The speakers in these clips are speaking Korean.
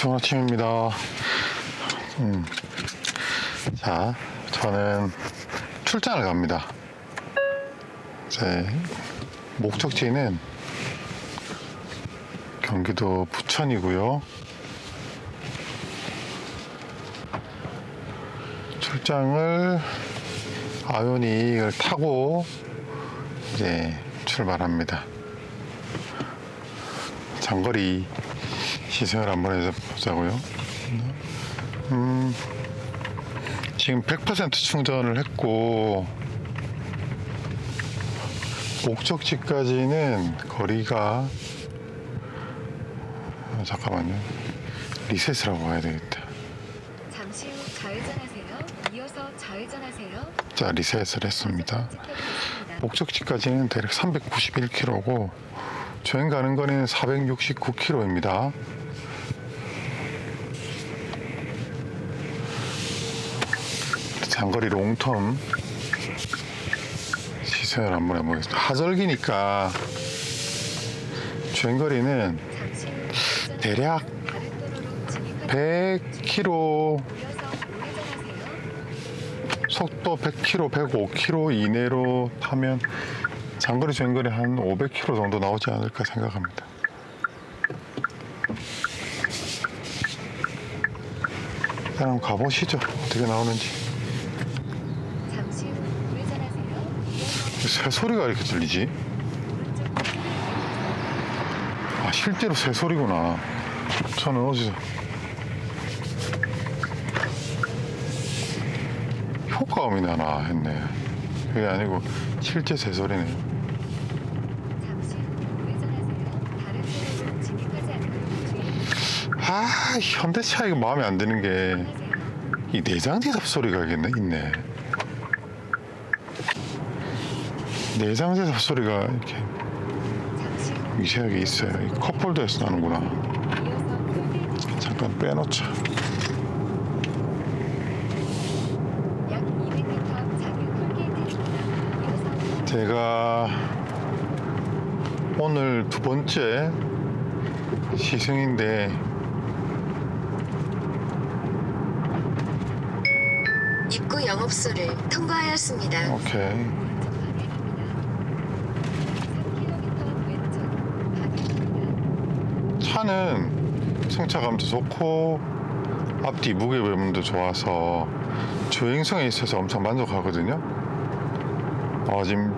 좋은 아침입니다. 자, 저는 출장을 갑니다. 제 목적지는 경기도 부천이고요. 출장을 아이오닉을 타고 이제 출발합니다. 장거리 시승을 한번 해서 보자고요. 지금 100% 충전을 했고 목적지까지는 거리가 잠깐만요. 리셋을 하고 가야 되겠다. 잠시 후 좌회전하세요. 이어서 좌회전하세요. 자, 리셋을 했습니다. 목적지까지는 대략 391km고 주행 가는 거리는 469km입니다. 장거리 롱텀 시승을 한번 해보겠습니다. 하절기니까 주행거리는 대략 100km, 속도 100km, 105km 이내로 타면 장거리 주행거리 한 500km 정도 나오지 않을까 생각합니다. 일단 한번 가보시죠. 어떻게 나오는지. 잠시 후 우회전하세요. 새 소리가 이렇게 들리지? 아, 실제로 새 소리구나. 저는 어디서 효과음이 나나 했네. 그게 아니고 실제 새 소리네요. 잠시 후 우회전하세요. 다른 도로로 진입하지 않도록 주의하세요. 아, 현대차 이거 마음에 안 드는 게 이 내장 제삽 소리가 있네. 내장 제삽 소리가 이렇게 잠시 후 미세하게 있어요. 이 컵홀더에서 나는구나. 이어서 톨게이트 잠깐 빼놓자. 약 200m 작은 톨게이트입니다. 이어서 제가 오늘 두 번째 시승인데 입구 영업소를 통과하였습니다. 오케이. 왼쪽 방향입니다. 3km 왼쪽 방향입니다. 차는 승차감도 좋고 앞뒤 무게 배분도 좋아서 주행성에 있어서 엄청 만족하거든요. 지금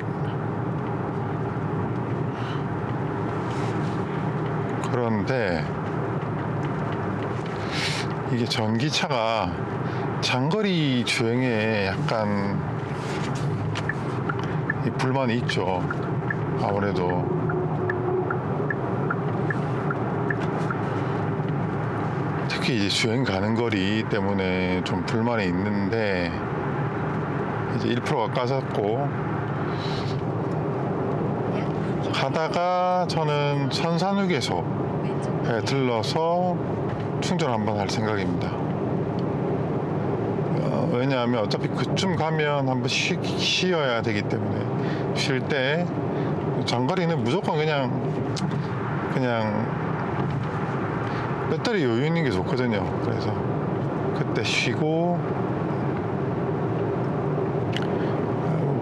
그런데 이게 전기차가 장거리 주행에 약간 이 불만이 있죠. 아무래도 특히 이제 주행 가는 거리 때문에 좀 불만이 있는데 이제 1%가 까졌고 약 2km 가다가 저는 선산휴게소에 왼쪽 방향 들러서 충전 한번 할 생각입니다. 왜냐하면 어차피 그쯤 가면 한번 쉬어야 되기 때문에 쉴 때 장거리는 무조건 그냥 배터리 여유 있는 게 좋거든요. 그래서 그때 쉬고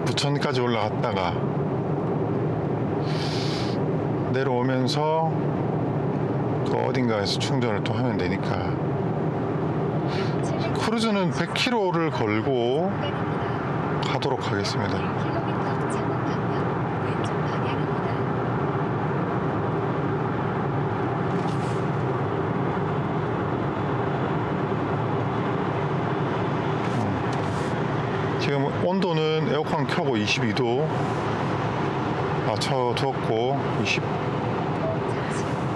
부천까지 올라갔다가 내려오면서 그 어딘가에서 충전을 또 하면 되니까 크루즈는 100km를 걸고 방향입니다. 가도록 하겠습니다. 1km 창원 방향 왼쪽 방향입니다. 지금 온도는 에어컨 켜고 22도 맞춰뒀고 잠시 후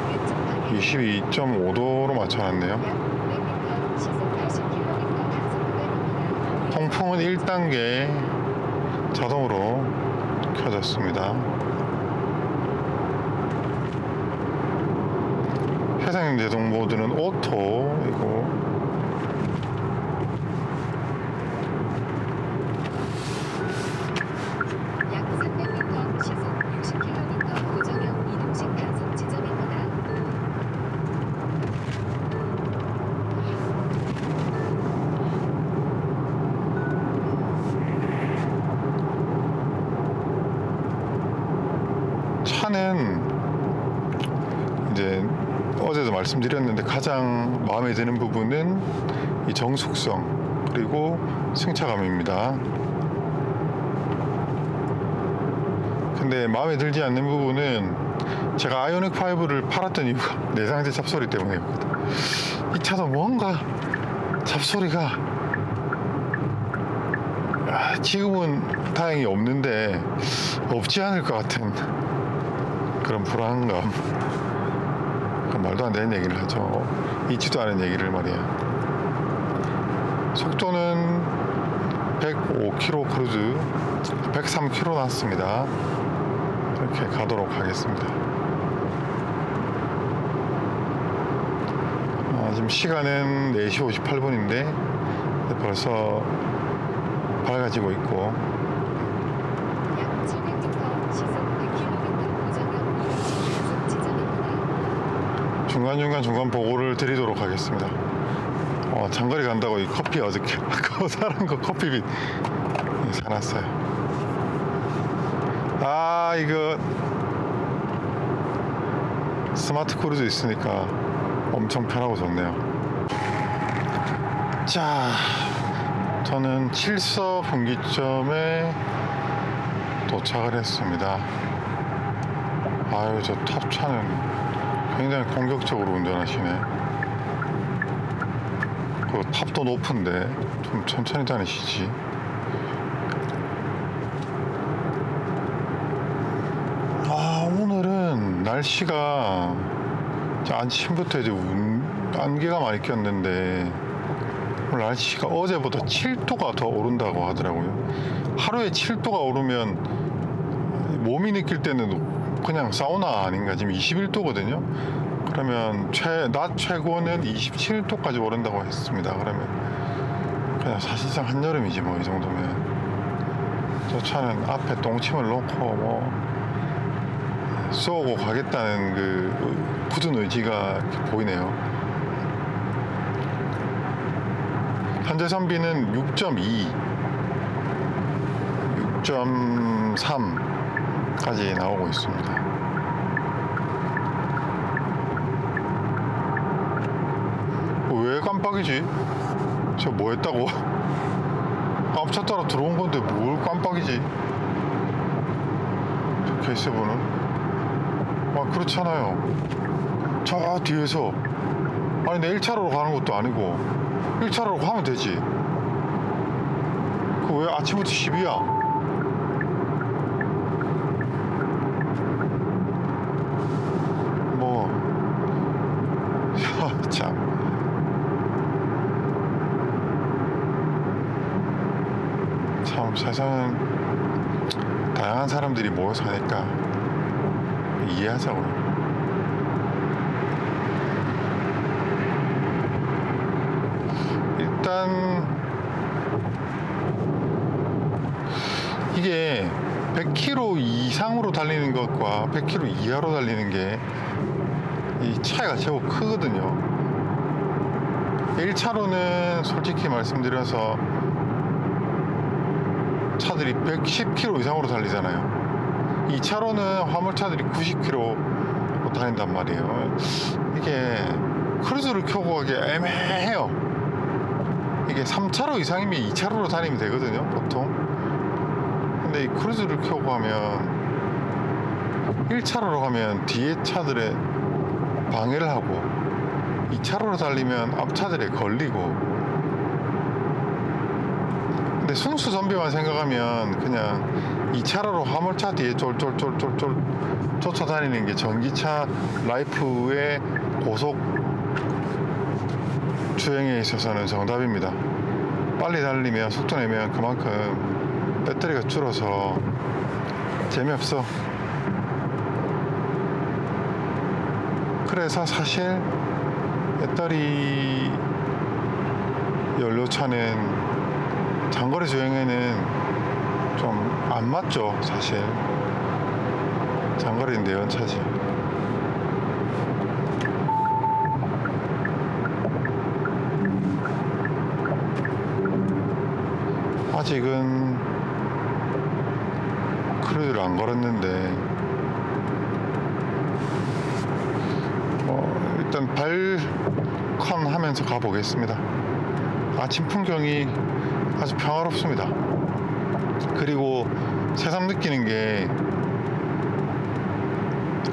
왼쪽 방향 22.5도로 맞춰놨네요. 약 500m 시속 80km 단속 구간입니다. 통풍은 1단계 자동으로 켜졌습니다. 회생 제동 모드는 오토이고 약 300m 시속 60km 고정형 이동식 단속 지점입니다. 일단은 이제 어제도 말씀드렸는데 가장 마음에 드는 부분은 이 정숙성 그리고 승차감입니다. 근데 마음에 들지 않는 부분은 제가 아이오닉 5를 팔았던 이유가 내장재 잡소리 때문이었거든. 이 차도 뭔가 잡소리가 지금은 다행히 없는데 없지 않을 것 같은 그런 불안감. 말도 안 되는 얘기를 하죠. 있지도 않은 얘기를 말이야. 속도는 105km 크루즈 103km 났습니다. 이렇게 가도록 하겠습니다. 지금 시간은 4시 58분인데 벌써 밝아지고 있고 약 700m 시속 100km 고정형 이동 지점입니다. 중간 보고를 드리도록 하겠습니다. 장거리 간다고 이 커피 어저께 아까 사는 거 커피빗 사놨어요. 이거 스마트 크루즈 있으니까 엄청 편하고 좋네요. 자, 저는 칠서 분기점에 도착을 했습니다. 저 탑차는 굉장히 공격적으로 운전하시네. 그 탑도 높은데 좀 천천히 다니시지. 오늘은 날씨가 아침부터 이제 안개가 많이 꼈는데 오늘 날씨가 어제보다 7도가 더 오른다고 하더라고요. 하루에 7도가 오르면 몸이 느낄 때는 그냥 사우나 아닌가. 지금 21도거든요. 그러면 낮 최고는 27도까지 오른다고 했습니다. 그러면 그냥 사실상 한여름이지 뭐 이 정도면. 저 차는 앞에 똥침을 놓고 뭐 쏘고 가겠다는 그 굳은 의지가 이렇게 보이네요. 현재 선비는 6.2, 6.3까지 나오고 있습니다. 왜 깜빡이지? 저 뭐 했다고? 앞차 따라 들어온 건데 뭘 깜빡이지? 저 케이스분은 그렇잖아요. 저 뒤에서 내 1차로로 가는 것도 아니고 1차로로 가면 되지. 그 왜 아침부터 시비야? 참 세상은 다양한 사람들이 모여 사니까 이해하자고요. 일단 이게 100km 이상으로 달리는 것과 100km 이하로 달리는 게 이 차이가 제법 크거든요. 1차로는 솔직히 말씀드려서 차들이 110km 이상으로 달리잖아요. 2차로는 화물차들이 90km 다닌단 말이에요. 이게 크루즈를 켜고 가기 애매해요. 이게 3차로 이상이면 2차로로 다니면 되거든요, 보통. 근데 이 크루즈를 켜고 가면 1차로로 가면 뒤에 차들의 방해를 하고 2차로로 달리면 앞차들에 걸리고. 근데 순수 전비만 생각하면 그냥 2차로로 화물차 뒤에 쫄쫄쫄쫄쫄 쫓아다니는 게 전기차 라이프의 고속 주행에 있어서는 정답입니다. 빨리 달리면 속도 내면 그만큼 배터리가 줄어서 재미없어. 그래서 사실 배터리 연료차는 장거리 주행에는 좀 안 맞죠, 사실. 장거리 내연차지. 아직은 크루즈를 안 걸었는데 일단 발컨 하면서 가보겠습니다. 아침 풍경이 아주 평화롭습니다. 그리고 새삼 느끼는 게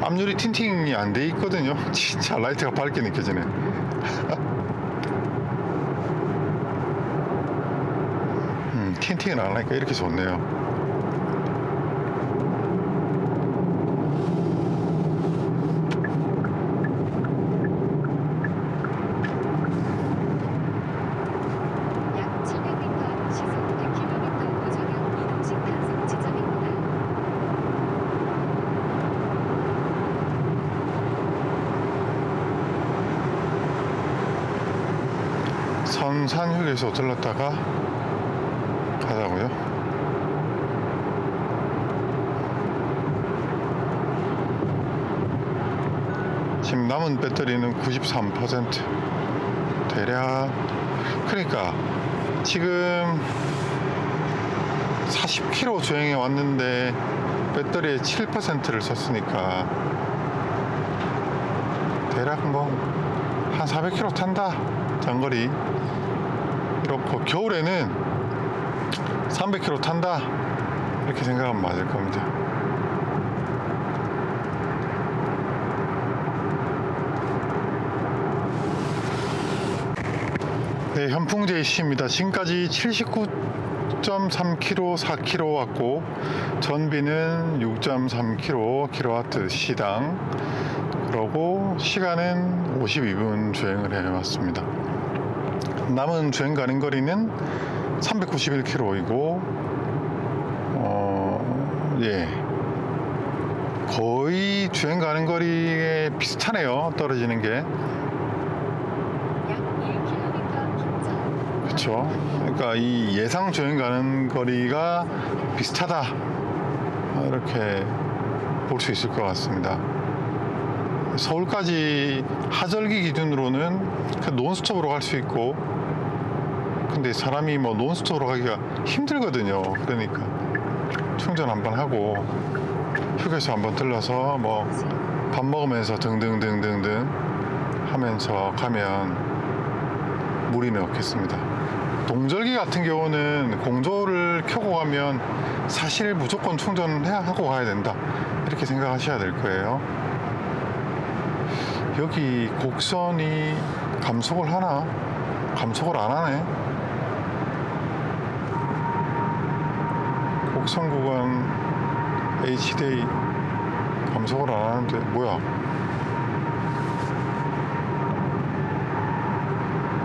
앞유리 틴팅이 안 돼 있거든요. 진짜 라이트가 밝게 느껴지네. 틴팅을 안 하니까 이렇게 좋네요. 약 700m 시속 100km 우정형 이동식 단속 지점입니다. 선산휴게소 들렀다가 가자고요. 지금 남은 배터리는 93% 대략. 그러니까 지금 40km 주행해 왔는데 배터리의 7%를 썼으니까 대략 뭐 한 400km 탄다. 장거리. 이렇고 겨울에는 300km 탄다. 이렇게 생각하면 맞을 겁니다. 네, 현풍 JC입니다. 지금까지 79.3km, 4km 왔고 전비는 6.3km kW 시당. 그러고 시간은 52분 주행을 해왔습니다. 남은 주행 가는 거리는 391km이고 예, 거의 주행 가는 거리에 비슷하네요. 떨어지는 게. 약 1km 긴장. 그렇죠. 그러니까 이 예상 주행 가는 거리가 비슷하다, 이렇게 볼 수 있을 것 같습니다. 서울까지 하절기 기준으로는 그 논스톱으로 갈 수 있고, 근데 사람이 뭐 논스톱으로 가기가 힘들거든요. 그러니까 충전 한번 하고 휴게소 한번 들러서 뭐 밥 먹으면서 등등등등등 하면서 가면 무리는 없겠습니다. 동절기 같은 경우는 공조를 켜고 가면 사실 무조건 충전해야 하고 가야 된다, 이렇게 생각하셔야 될 거예요. 여기 곡선이 감속을 하나? 감속을 안 하네. 곡선 구간 HDA 감속을 안 하는데 뭐야?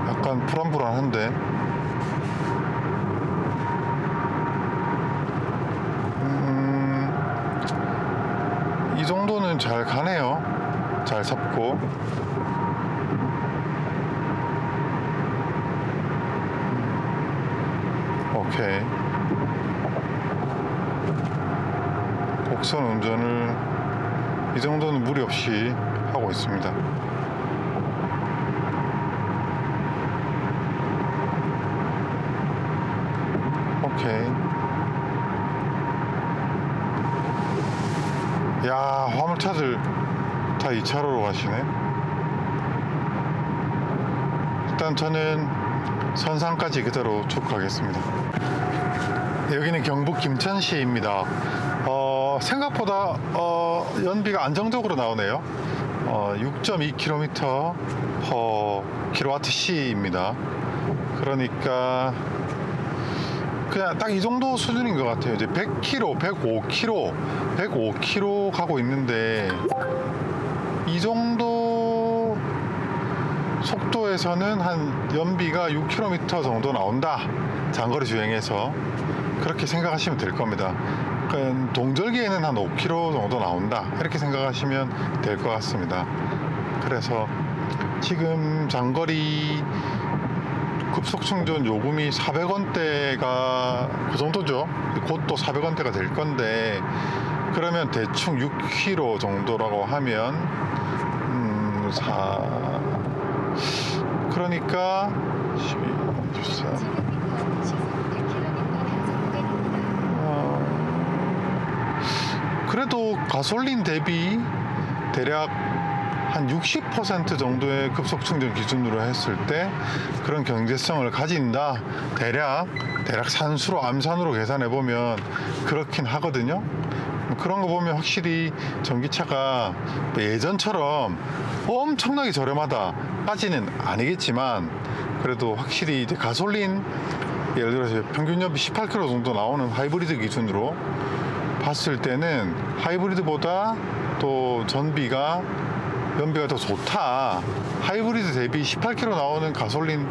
약간 불안불안한데. 이 정도는 잘 가네요. 잘 잡고. 오케이. 곡선 운전을 이 정도는 무리 없이 하고 있습니다. 오케이. 야, 화물차들 다 2차로로 가시네. 일단 저는 선상까지 그대로 쭉 가겠습니다. 여기는 경북 김천시입니다. 생각보다 연비가 안정적으로 나오네요. 6.2km kWh입니다. 그러니까 그냥 딱 이 정도 수준인 것 같아요. 이제 100km, 105km 가고 있는데 이 정도 속도에서는 한 연비가 6km 정도 나온다. 장거리 주행에서 그렇게 생각하시면 될 겁니다. 그러니까 동절기에는 한 5km 정도 나온다, 이렇게 생각하시면 될 것 같습니다. 그래서 지금 장거리 급속 충전 요금이 400원대가 그 정도죠. 곧 또 400원대가 될 건데, 그러면 대충 6km 정도라고 하면 그러니까 12, 14 700m 시속 100km 단속 구간입니다. 그래도 가솔린 대비 대략 한 60% 정도의 급속 충전 기준으로 했을 때 그런 경제성을 가진다. 대략 산수로 암산으로 계산해 보면 그렇긴 하거든요. 그런 거 보면 확실히 전기차가 예전처럼 엄청나게 저렴하다까지는 아니겠지만 그래도 확실히 이제 가솔린 예를 들어서 평균 연비 18km 정도 나오는 하이브리드 기준으로 봤을 때는 하이브리드보다 또 연비가 더 좋다. 하이브리드 대비 18km 나오는 가솔린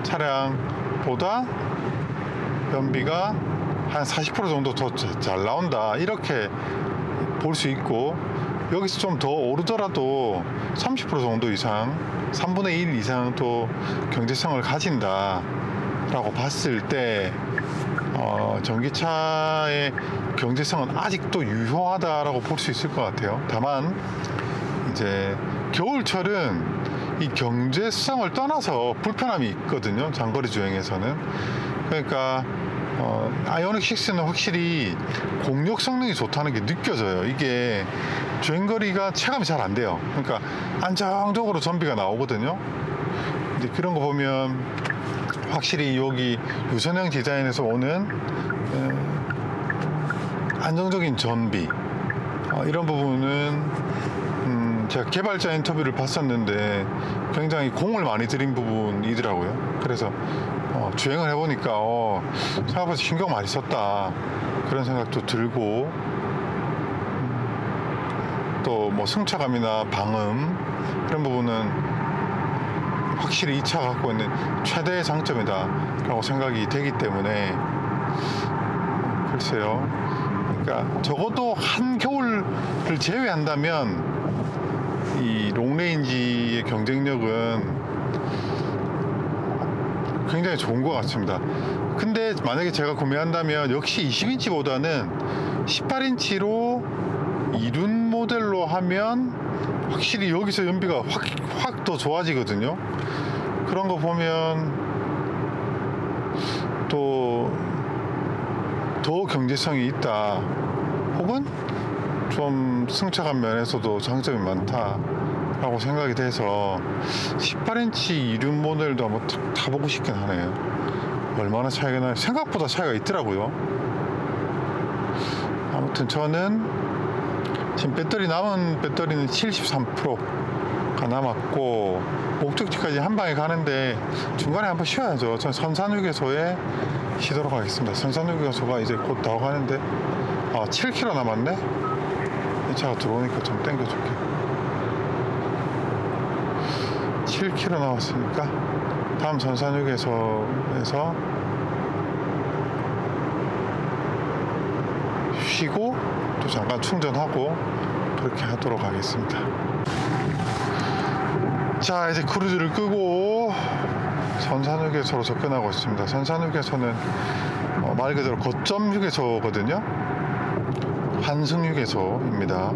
차량보다 연비가 한 40% 정도 더 잘 나온다. 이렇게 볼 수 있고 여기서 좀 더 오르더라도 30% 정도 이상 3분의 1 이상 또 경제성을 가진다라고 봤을 때 전기차의 경제성은 아직도 유효하다라고 볼 수 있을 것 같아요. 다만 이제 겨울철은 이 경제성을 떠나서 불편함이 있거든요. 장거리 주행에서는. 그러니까 아이오닉 6는 확실히 공력 성능이 좋다는 게 느껴져요. 이게 주행거리가 체감이 잘 안 돼요. 그러니까 안정적으로 전비가 나오거든요. 이제 그런 거 보면 확실히 여기 유선형 디자인에서 오는 안정적인 전비 이런 부분은 제가 개발자 인터뷰를 봤었는데 굉장히 공을 많이 들인 부분이더라고요. 그래서 주행을 해보니까 생각보다 신경 많이 썼다 그런 생각도 들고 또 뭐 승차감이나 방음 이런 부분은 확실히 이 차가 갖고 있는 최대의 장점이다 라고 생각이 되기 때문에 글쎄요. 그러니까 적어도 한겨울을 제외한다면 이 롱레인지의 경쟁력은 굉장히 좋은 것 같습니다. 근데 만약에 제가 구매한다면 역시 20인치보다는 18인치로 이륜 모델로 하면 확실히 여기서 연비가 확 더 좋아지거든요. 그런 거 보면 또 더 경제성이 있다 혹은 좀 승차감 면에서도 장점이 많다라고 생각이 돼서 18인치 이륜 모델도 한번 타보고 싶긴 하네요. 얼마나 차이가 나요? 생각보다 차이가 있더라고요. 아무튼 저는 지금 남은 배터리는 73%가 남았고 목적지까지 한 방에 가는데 중간에 한번 쉬어야죠. 전 선산휴게소에 쉬도록 하겠습니다. 선산휴게소가 이제 곧 나가는데 7km 남았네. 이 차가 들어오니까 좀 땡겨줄게. 7km 남았으니까 다음 선산휴게소에서 쉬고 또 잠깐 충전하고 그렇게 하도록 하겠습니다. 자, 이제 크루즈를 끄고 선산휴게소로 접근하고 있습니다. 선산휴게소는 말 그대로 거점 휴게소거든요. 환승휴게소입니다.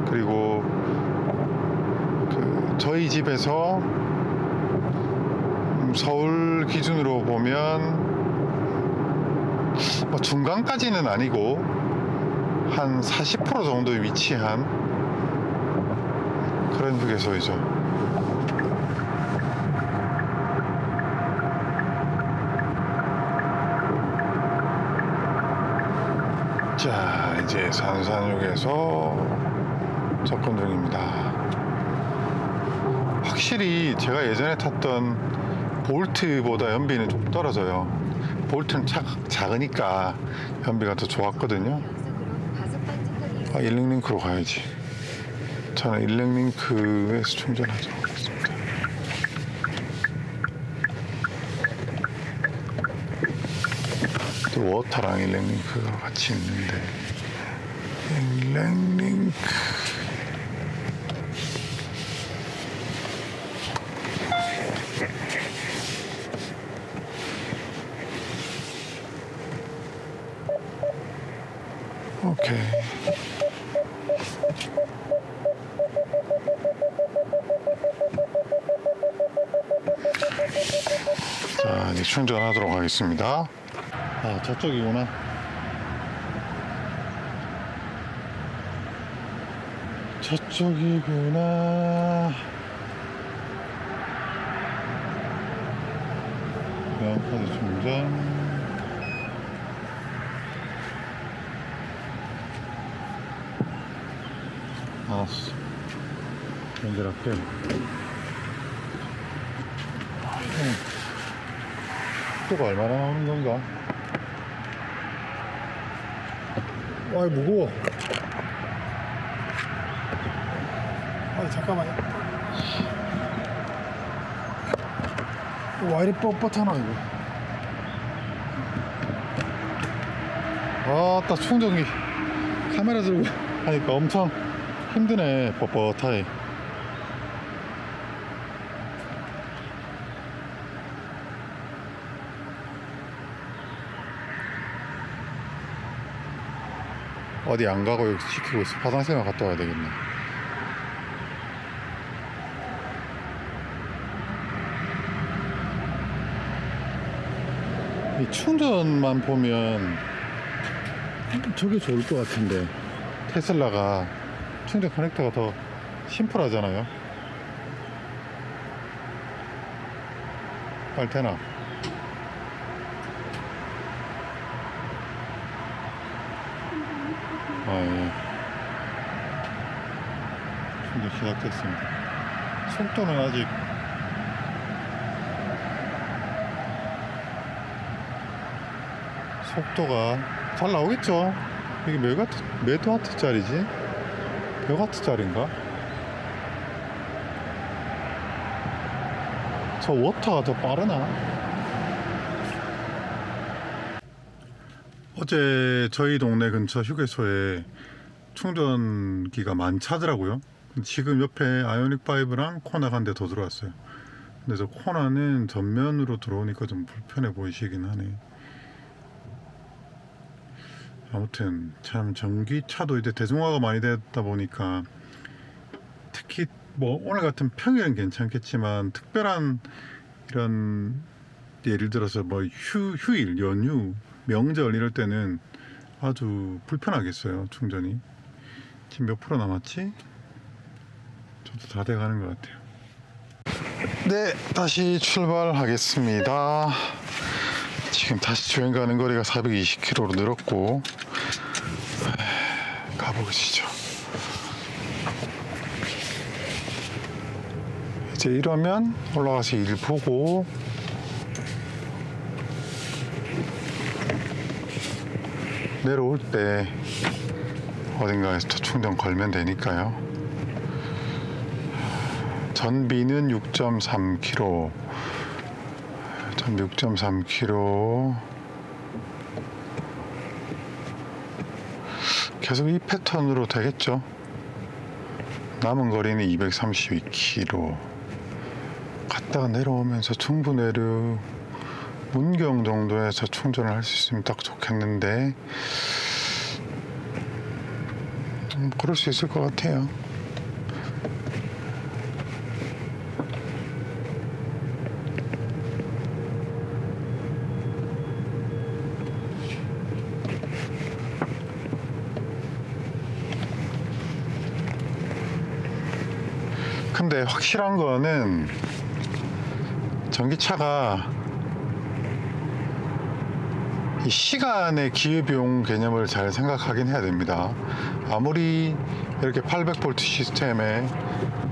그리고 저희 집에서 서울 기준으로 보면 중간까지는 아니고 한 40% 정도에 위치한 그런 휴게소이죠. 자, 이제 산산휴게소 접근 중입니다. 확실히 제가 예전에 탔던 볼트보다 연비는 좀 떨어져요. 볼트는 작으니까 연비가 더 좋았거든요. 일렉링크로 가야지. 저는 일렉링크에서 충전하도록 하겠습니다. 또 워터랑 일렉링크가 같이 있는데 일렉링크 오케이. 자, 이제 충전하도록 하겠습니다. 저쪽이구나. 자, 저쪽이구나. 교환카드 충전. 알았어. 연결할게. 속도가 얼마나 나오는 건가? 와, 무거워. 아 잠깐만요. 와 이리 뻣뻣하나 이거. 아따, 충전기 카메라 들고 하니까 엄청 힘드네. 뻣뻣하게. 어디 안 가고 여기 지키고 있어. 화장실만 갔다 와야 되겠네. 이 충전만 보면 저게 좋을 것 같은데, 테슬라가 충전 커넥터가 더 심플하잖아요. 빨리 되나? 아, 예. 충전 시작됐습니다. 속도는 아직 속도가 잘 나오겠죠? 이게 몇 와트짜리지? 100와트짜리인가? 저 워터가 더 빠르나? 어제 저희 동네 근처 휴게소에 충전기가 많차더라고요. 지금 옆에 아이오닉 5랑 코나가 한 대 더 들어왔어요. 근데 저 코나는 전면으로 들어오니까 좀 불편해 보이시긴 하네. 아무튼 참 전기차도 이제 대중화가 많이 됐다 보니까, 특히 뭐 오늘 같은 평일은 괜찮겠지만 특별한 이런, 예를 들어서 뭐 휴일, 연휴, 명절 이럴 때는 아주 불편하겠어요, 충전이. 지금 몇 프로 남았지? 저도 다 돼가는 것 같아요. 네, 다시 출발하겠습니다. 지금 다시 주행 가는 거리가 420km로 늘었고, 가보시죠. 이제 이러면 올라가서 일 보고 내려올 때 어딘가에서 또 충전 걸면 되니까요. 전비는 6.3km. 전비 6.3km. 계속 이 패턴으로 되겠죠. 남은 거리는 232km. 갔다가 내려오면서 중부내륙 문경 정도에서 충전을 할 수 있으면 딱 좋겠는데, 그럴 수 있을 것 같아요. 근데 확실한 거는 전기차가 이 시간의 기회비용 개념을 잘 생각하긴 해야 됩니다. 아무리 이렇게 800V 시스템의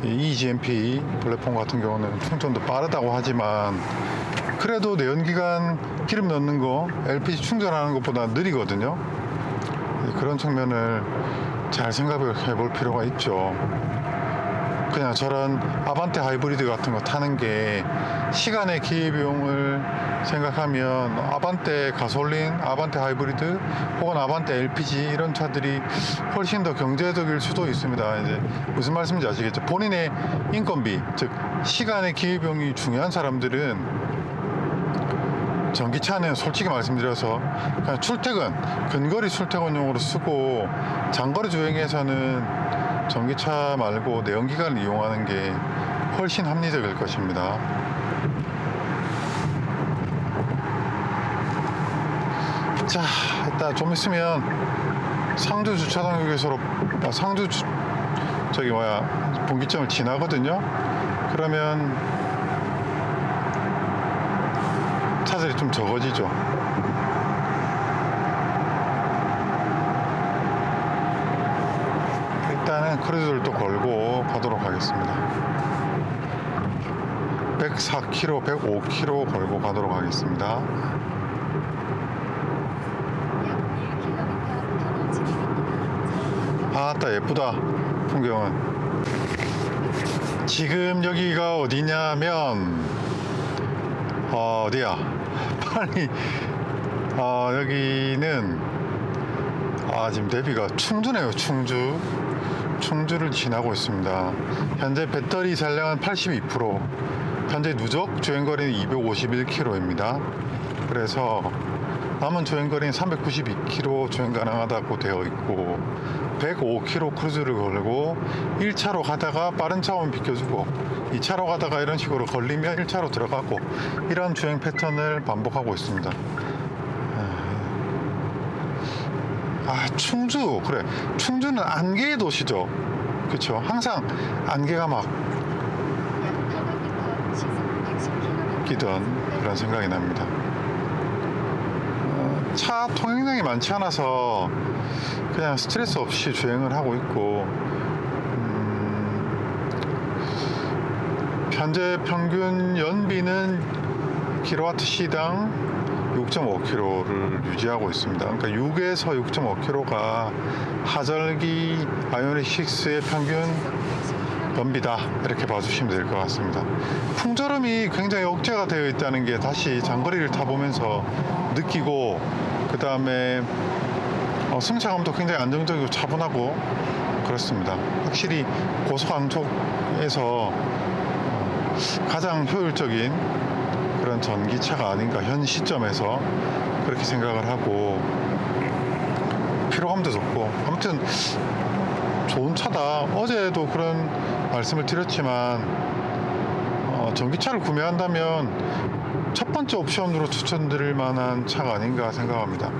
EGMP 플랫폼 같은 경우는 충전도 빠르다고 하지만, 그래도 내연기관 기름 넣는 거, LPG 충전하는 것보다 느리거든요. 그런 측면을 잘 생각해 볼 필요가 있죠. 그냥 저런 아반떼 하이브리드 같은 거 타는 게 시간의 기회비용을 생각하면 아반떼 가솔린, 아반떼 하이브리드 혹은 아반떼 LPG 이런 차들이 훨씬 더 경제적일 수도 있습니다. 이제 무슨 말씀인지 아시겠죠? 본인의 인건비, 즉 시간의 기회비용이 중요한 사람들은 전기차는 솔직히 말씀드려서 그냥 출퇴근, 근거리 출퇴근용으로 쓰고, 장거리 주행에서는 전기차 말고 내연기관을 이용하는 게 훨씬 합리적일 것입니다. 자, 일단 좀 있으면 상주 주차장 휴게소로, 상주 저기 분기점을 지나거든요. 그러면 차들이 좀 적어지죠. 일단은 크루즈를 걸고 가도록 하겠습니다. 104km, 105km 걸고 가도록 하겠습니다. 약 1km 터널 진입입니다. 아따 예쁘다 풍경은. 지금 여기가 어디냐면 어디야 빨리 여기는 지금 대비가 충주네요. 충주를 지나고 있습니다. 현재 배터리 잔량은 82%, 현재 누적 주행거리는 251km입니다. 그래서 남은 주행거리는 392km 주행 가능하다고 되어 있고 105km 크루즈를 걸고 1차로 가다가 빠른 차 오면 비켜주고 2차로 가다가 이런 식으로 걸리면 1차로 들어가고 이런 주행 패턴을 반복하고 있습니다. 충주 그래 충주는 안개의 도시죠. 그렇죠. 항상 안개가 막 약 800m 시속 110km 끼던 그런 생각이 납니다. 차 통행량이 많지 않아서 그냥 스트레스 없이 주행을 하고 있고 현재 평균 연비는 킬로와트 시당 6.5km를 유지하고 있습니다. 그러니까 6에서 6.5km가 하절기 아이오닉 6의 평균 연비다 이렇게 봐주시면 될 것 같습니다. 풍절음이 굉장히 억제가 되어 있다는 게 다시 장거리를 타보면서 느끼고 그 다음에 승차감도 굉장히 안정적이고 차분하고 그렇습니다. 확실히 고속항 쪽에서 가장 효율적인 그런 전기차가 아닌가 현 시점에서 그렇게 생각을 하고 피로감도 좋고 아무튼 좋은 차다. 어제도 그런 말씀을 드렸지만 전기차를 구매한다면 첫 번째 옵션으로 추천드릴 만한 차가 아닌가 생각합니다.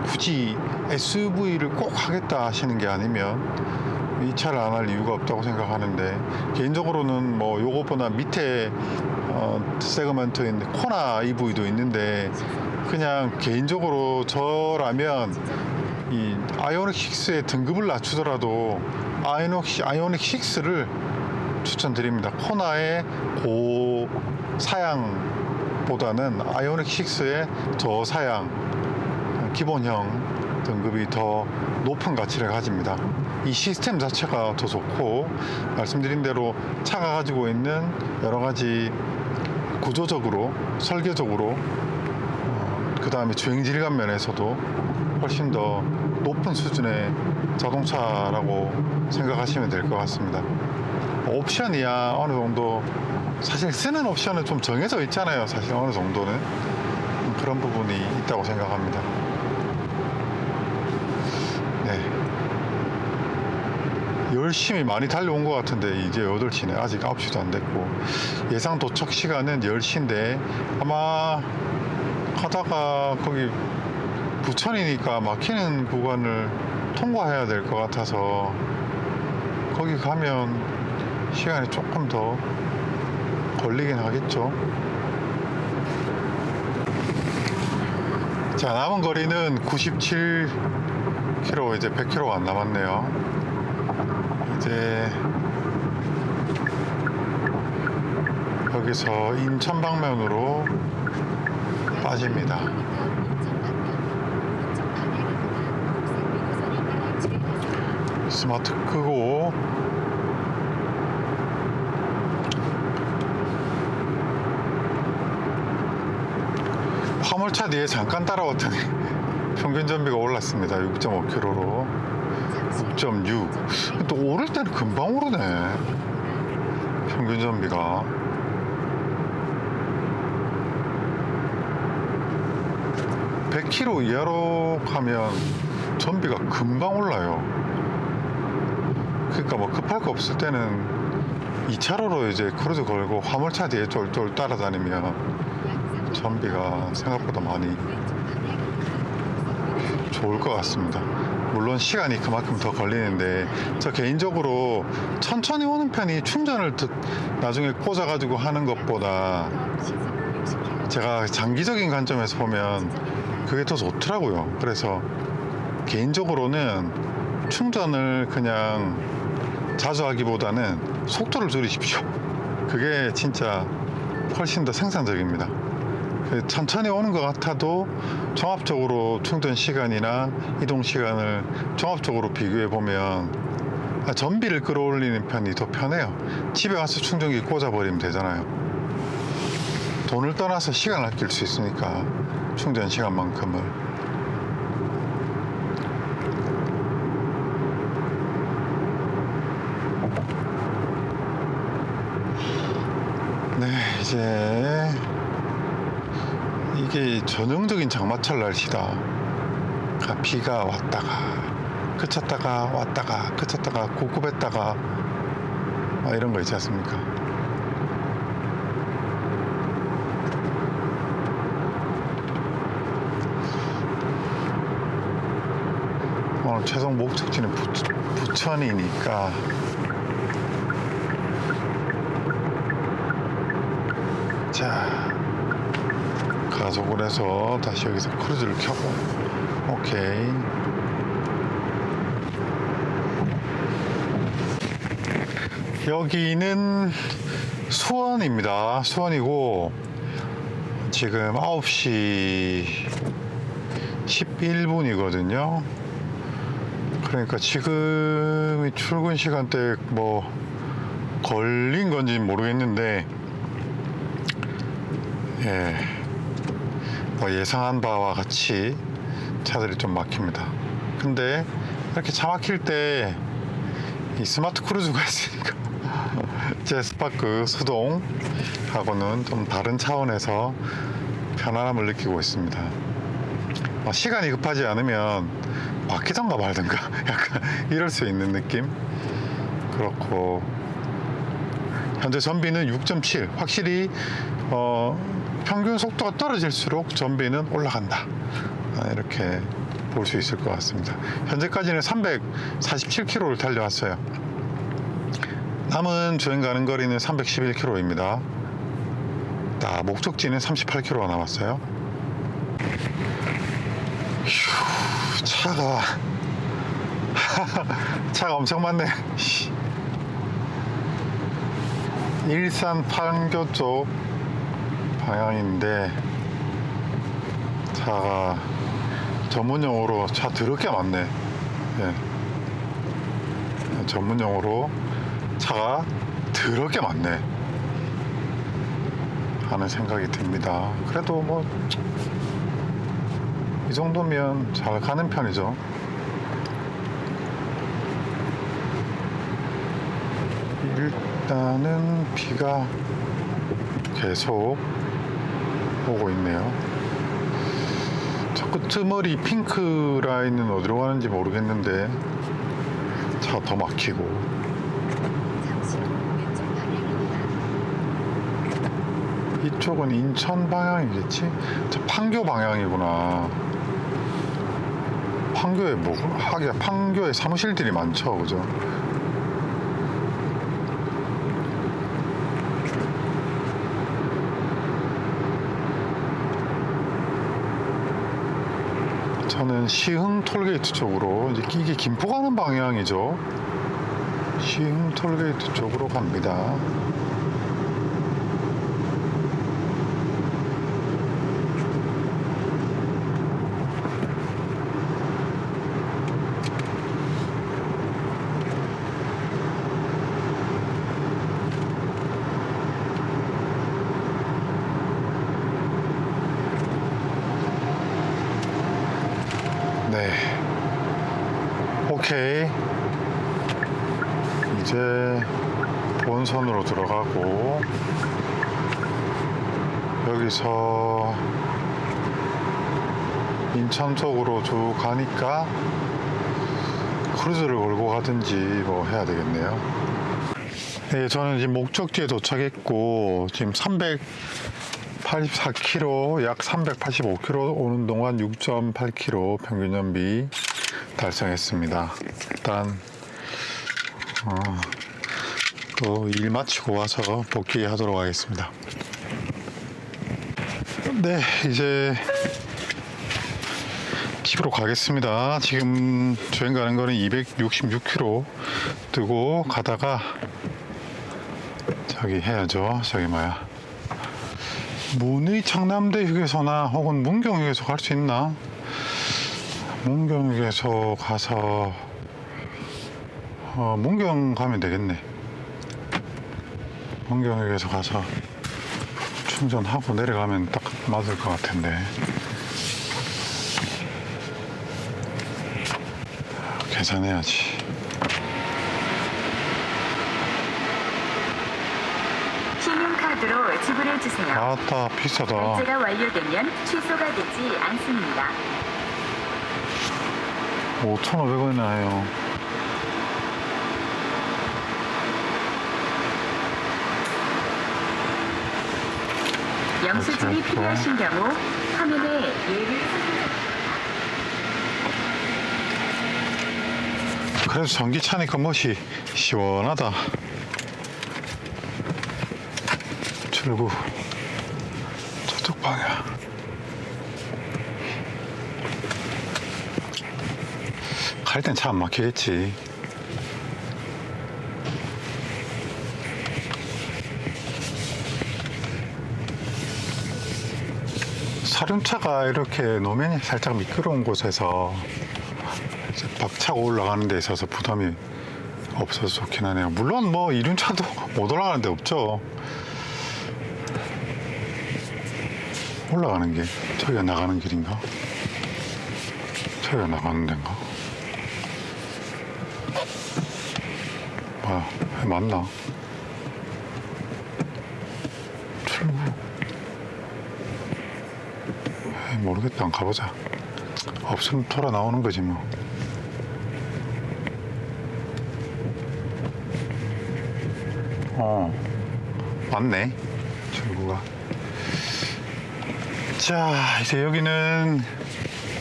굳이 SUV를 꼭 하겠다 하시는 게 아니면 이 차를 안 할 이유가 없다고 생각하는데 개인적으로는 요것보다 밑에 세그먼트인 코나 EV도 있는데 그냥 개인적으로 저라면 이 아이오닉 6의 등급을 낮추더라도 아이오닉 6를 추천드립니다. 코나의 고사양보다는 아이오닉 6의 저사양 기본형 등급이 더 높은 가치를 가집니다. 이 시스템 자체가 더 좋고 말씀드린 대로 차가 가지고 있는 여러 가지 구조적으로 설계적으로 그 다음에 주행 질감 면에서도 훨씬 더 높은 수준의 자동차라고 생각하시면 될 것 같습니다. 옵션이야 어느 정도 사실 쓰는 옵션은 좀 정해져 있잖아요. 사실 어느 정도는 그런 부분이 있다고 생각합니다. 네, 열심히 많이 달려온 것 같은데 이제 8시네. 아직 9시도 안 됐고 예상 도착 시간은 10시인데 아마 가다가 거기 부천이니까 막히는 구간을 통과해야 될 것 같아서 거기 가면 시간이 조금 더 걸리긴 하겠죠. 자, 남은 거리는 97km, 이제 100km가 안 남았네요. 이제 여기서 인천 방면으로 빠집니다. 스마트 끄고 화물차 뒤에 잠깐 따라왔더니 평균 전비가 올랐습니다. 6.5km로 6.6. 또 오를 때는 금방 오르네. 평균 전비가 100km 이하로 가면 전비가 금방 올라요. 그러니까 급할 거 없을 때는 2차로로 이제 크루즈 걸고 화물차 뒤에 쫄쫄 따라다니면 전비가 생각보다 많이 좋을 것 같습니다. 물론 물론 시간이 그만큼 더 걸리는데 저 개인적으로 천천히 오는 편이 충전을 나중에 꽂아가지고 하는 것보다 시속 60km. 제가 장기적인 관점에서 보면 그게 더 좋더라고요. 그래서 개인적으로는 충전을 그냥 자주 하기보다는 속도를 줄이십시오. 그게 진짜 훨씬 더 생산적입니다. 천천히 오는 것 같아도 종합적으로 충전 시간이나 이동 시간을 종합적으로 비교해 보면 전비를 끌어올리는 편이 더 편해요. 집에 와서 충전기 꽂아버리면 되잖아요. 돈을 떠나서 시간을 아낄 수 있으니까 충전 시간만큼을. 네, 이제 이게 전형적인 장마철 날씨다. 비가 왔다가 그쳤다가 왔다가 그쳤다가 굽굽했다가 이런 거 있지 않습니까? 오늘 최종 목적지는 부천이니까 자, 가속을 해서 다시 여기서 크루즈를 켜고 오케이. 여기는 수원입니다. 수원이고 지금 9시 11분이거든요. 그러니까 지금이 출근 시간대에 뭐 걸린 건지 모르겠는데 예, 뭐 예상한 바와 같이 차들이 좀 막힙니다. 근데 이렇게 차 막힐 때 이 스마트 크루즈가 있으니까 제스파크 수동하고는 좀 다른 차원에서 편안함을 느끼고 있습니다. 시간이 급하지 않으면 막히던가 말던가 약간 이럴 수 있는 느낌. 그렇고 현재 전비는 6.7. 확실히 평균 속도가 떨어질수록 전비는 올라간다. 이렇게 볼 수 있을 것 같습니다. 현재까지는 347km를 달려왔어요. 남은 주행 가는 거리는 311km입니다. 목적지는 38km가 남았어요. 휴, 차가 엄청 많네. 일산 판교 쪽 방향인데 차가 전문용어로 차 더럽게 많네. 예. 전문용어로 차가 더럽게 많네 하는 생각이 듭니다. 그래도 뭐 이 정도면 잘 가는 편이죠. 일단은 비가 계속 오고 있네요. 저 끄트머리 핑크 라인은 어디로 가는지 모르겠는데 차가 더 막히고. 잠시 후 왼쪽 방향입니다. 이쪽은 인천 방향이겠지? 저 판교 방향이구나. 판교에 하기야 판교에 사무실들이 많죠, 그죠? 저는 시흥 톨게이트 쪽으로, 이게 김포 가는 방향이죠. 시흥 톨게이트 쪽으로 갑니다. 네, 오케이. 이제 본선으로 들어가고 여기서 인천 쪽으로 쭉 가니까 크루즈를 걸고 가든지 뭐 해야 되겠네요. 네, 저는 지금 목적지에 도착했고 지금 384km, 약 385km 오는 동안 6.8km 평균 연비 달성했습니다. 일단 또 일 마치고 와서 복귀하도록 하겠습니다. 네, 이제 집으로 가겠습니다. 지금 주행 가는 거는 266km 뜨고 가다가 저기 해야죠. 저기 뭐야, 문의 청남대 휴게소나 혹은 문경 휴게소 갈 수 있나? 문경 휴게소 가서 문경 가면 되겠네. 문경 휴게소 가서 충전하고 내려가면 딱 맞을 것 같은데. 계산해야지. 신용카드로 지불해 주세요. 아따 비싸다. 결제가 완료되면 취소가 되지 않습니다. 5,500원이나 해요. 영수증이 그렇죠. 필요하신 경우 화면에 예를 그래도 전기차니까 멋이 시원하다. 출구 저쪽 방향. 갈 땐 차 안 막히겠지. 사륜차가 이렇게 노면이 살짝 미끄러운 곳에서 이제 박차고 올라가는 데 있어서 부담이 없어서 좋긴 하네요. 물론 뭐 이륜차도 못 올라가는 데 없죠. 올라가는 게 저기가 나가는 길인가? 저기가 나가는 데인가? 뭐야, 맞나? 출구. 모르겠다. 안 가보자. 없으면 돌아 나오는 거지 뭐. 맞네. 출구가. 자, 이제 여기는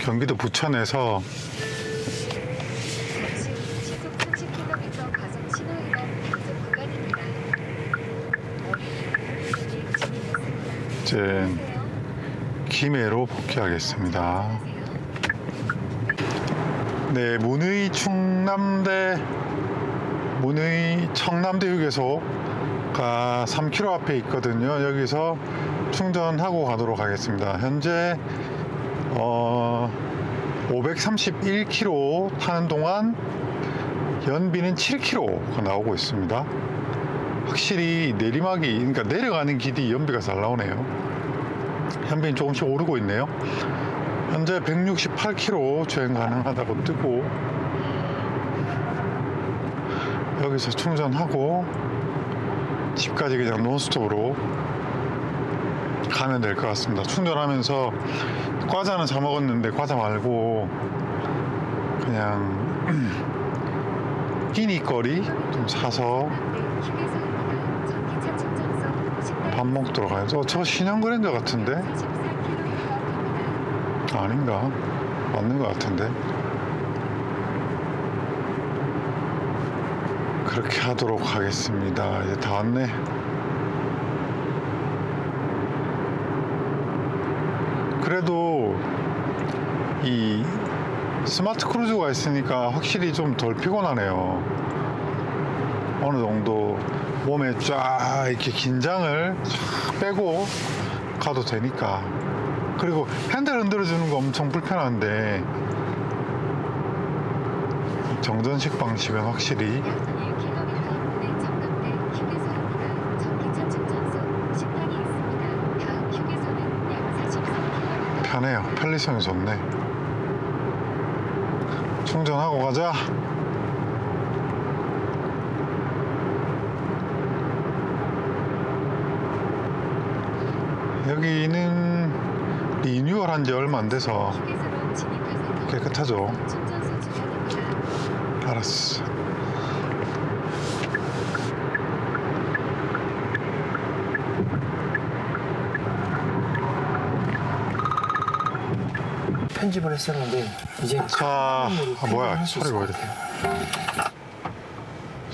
경기도 부천에서 시속 30km 가속 신호 위반 단속 구간입니다. 어린이 진입했습니다. 이제 김해로 복귀하겠습니다. 네, 문의 청남대 휴게소가 3km 앞에 있거든요. 여기서 충전하고 가도록 하겠습니다. 현재 531km 타는 동안 연비는 7km가 나오고 있습니다. 확실히 내리막이, 그러니까 내려가는 길이 연비가 잘 나오네요. 연비는 조금씩 오르고 있네요. 현재 168km 주행 가능하다고 뜨고, 여기서 충전하고 집까지 그냥 논스톱으로 가면 될 것 같습니다. 충전하면서 과자는 사 먹었는데 과자 말고 그냥 끼니거리 좀 사서 휴게소입니다. 전기차 충전소 식당 밥 먹도록 가야죠. 저 신형 그랜저 같은데? 44km 앞입니다. 아닌가? 맞는 것 같은데. 그렇게 하도록 하겠습니다. 이제 다 왔네. 그래도 이 스마트 크루즈가 있으니까 확실히 좀 덜 피곤하네요. 어느 정도 몸에 쫙 이렇게 긴장을 쫙 빼고 가도 되니까. 그리고 핸들 흔들어주는 거 엄청 불편한데 정전식 방식은 확실히 1km 앞에 청남대 휴게소입니다. 전기차 충전소 식당이 있습니다. 다음 휴게소는 약 43km. 편해요. 편리성이 좋네. 충전하고 가자. 여기는 리뉴얼 한 지 얼마 안 돼서 휴게소로 진입하세요. 깨끗하죠. 충전소 주차됩니다. 알았어. 편집을 했었는데 이제 자, 뭐야, 할수 있을 소리가 것 이래. 같아요.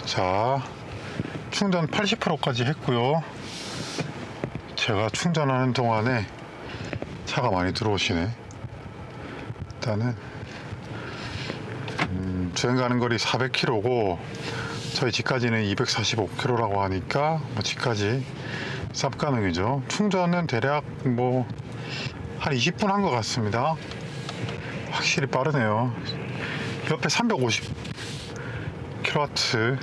자, 충전 80%까지 했고요. 제가 충전하는 동안에 차가 많이 들어오시네. 일단은 주행 가는 거리 400km고 저희 집까지는 245km라고 하니까 뭐 집까지 쌉 가능이죠. 충전은 대략 뭐 한 20분 한 것 같습니다. 확실히 빠르네요. 옆에 350kW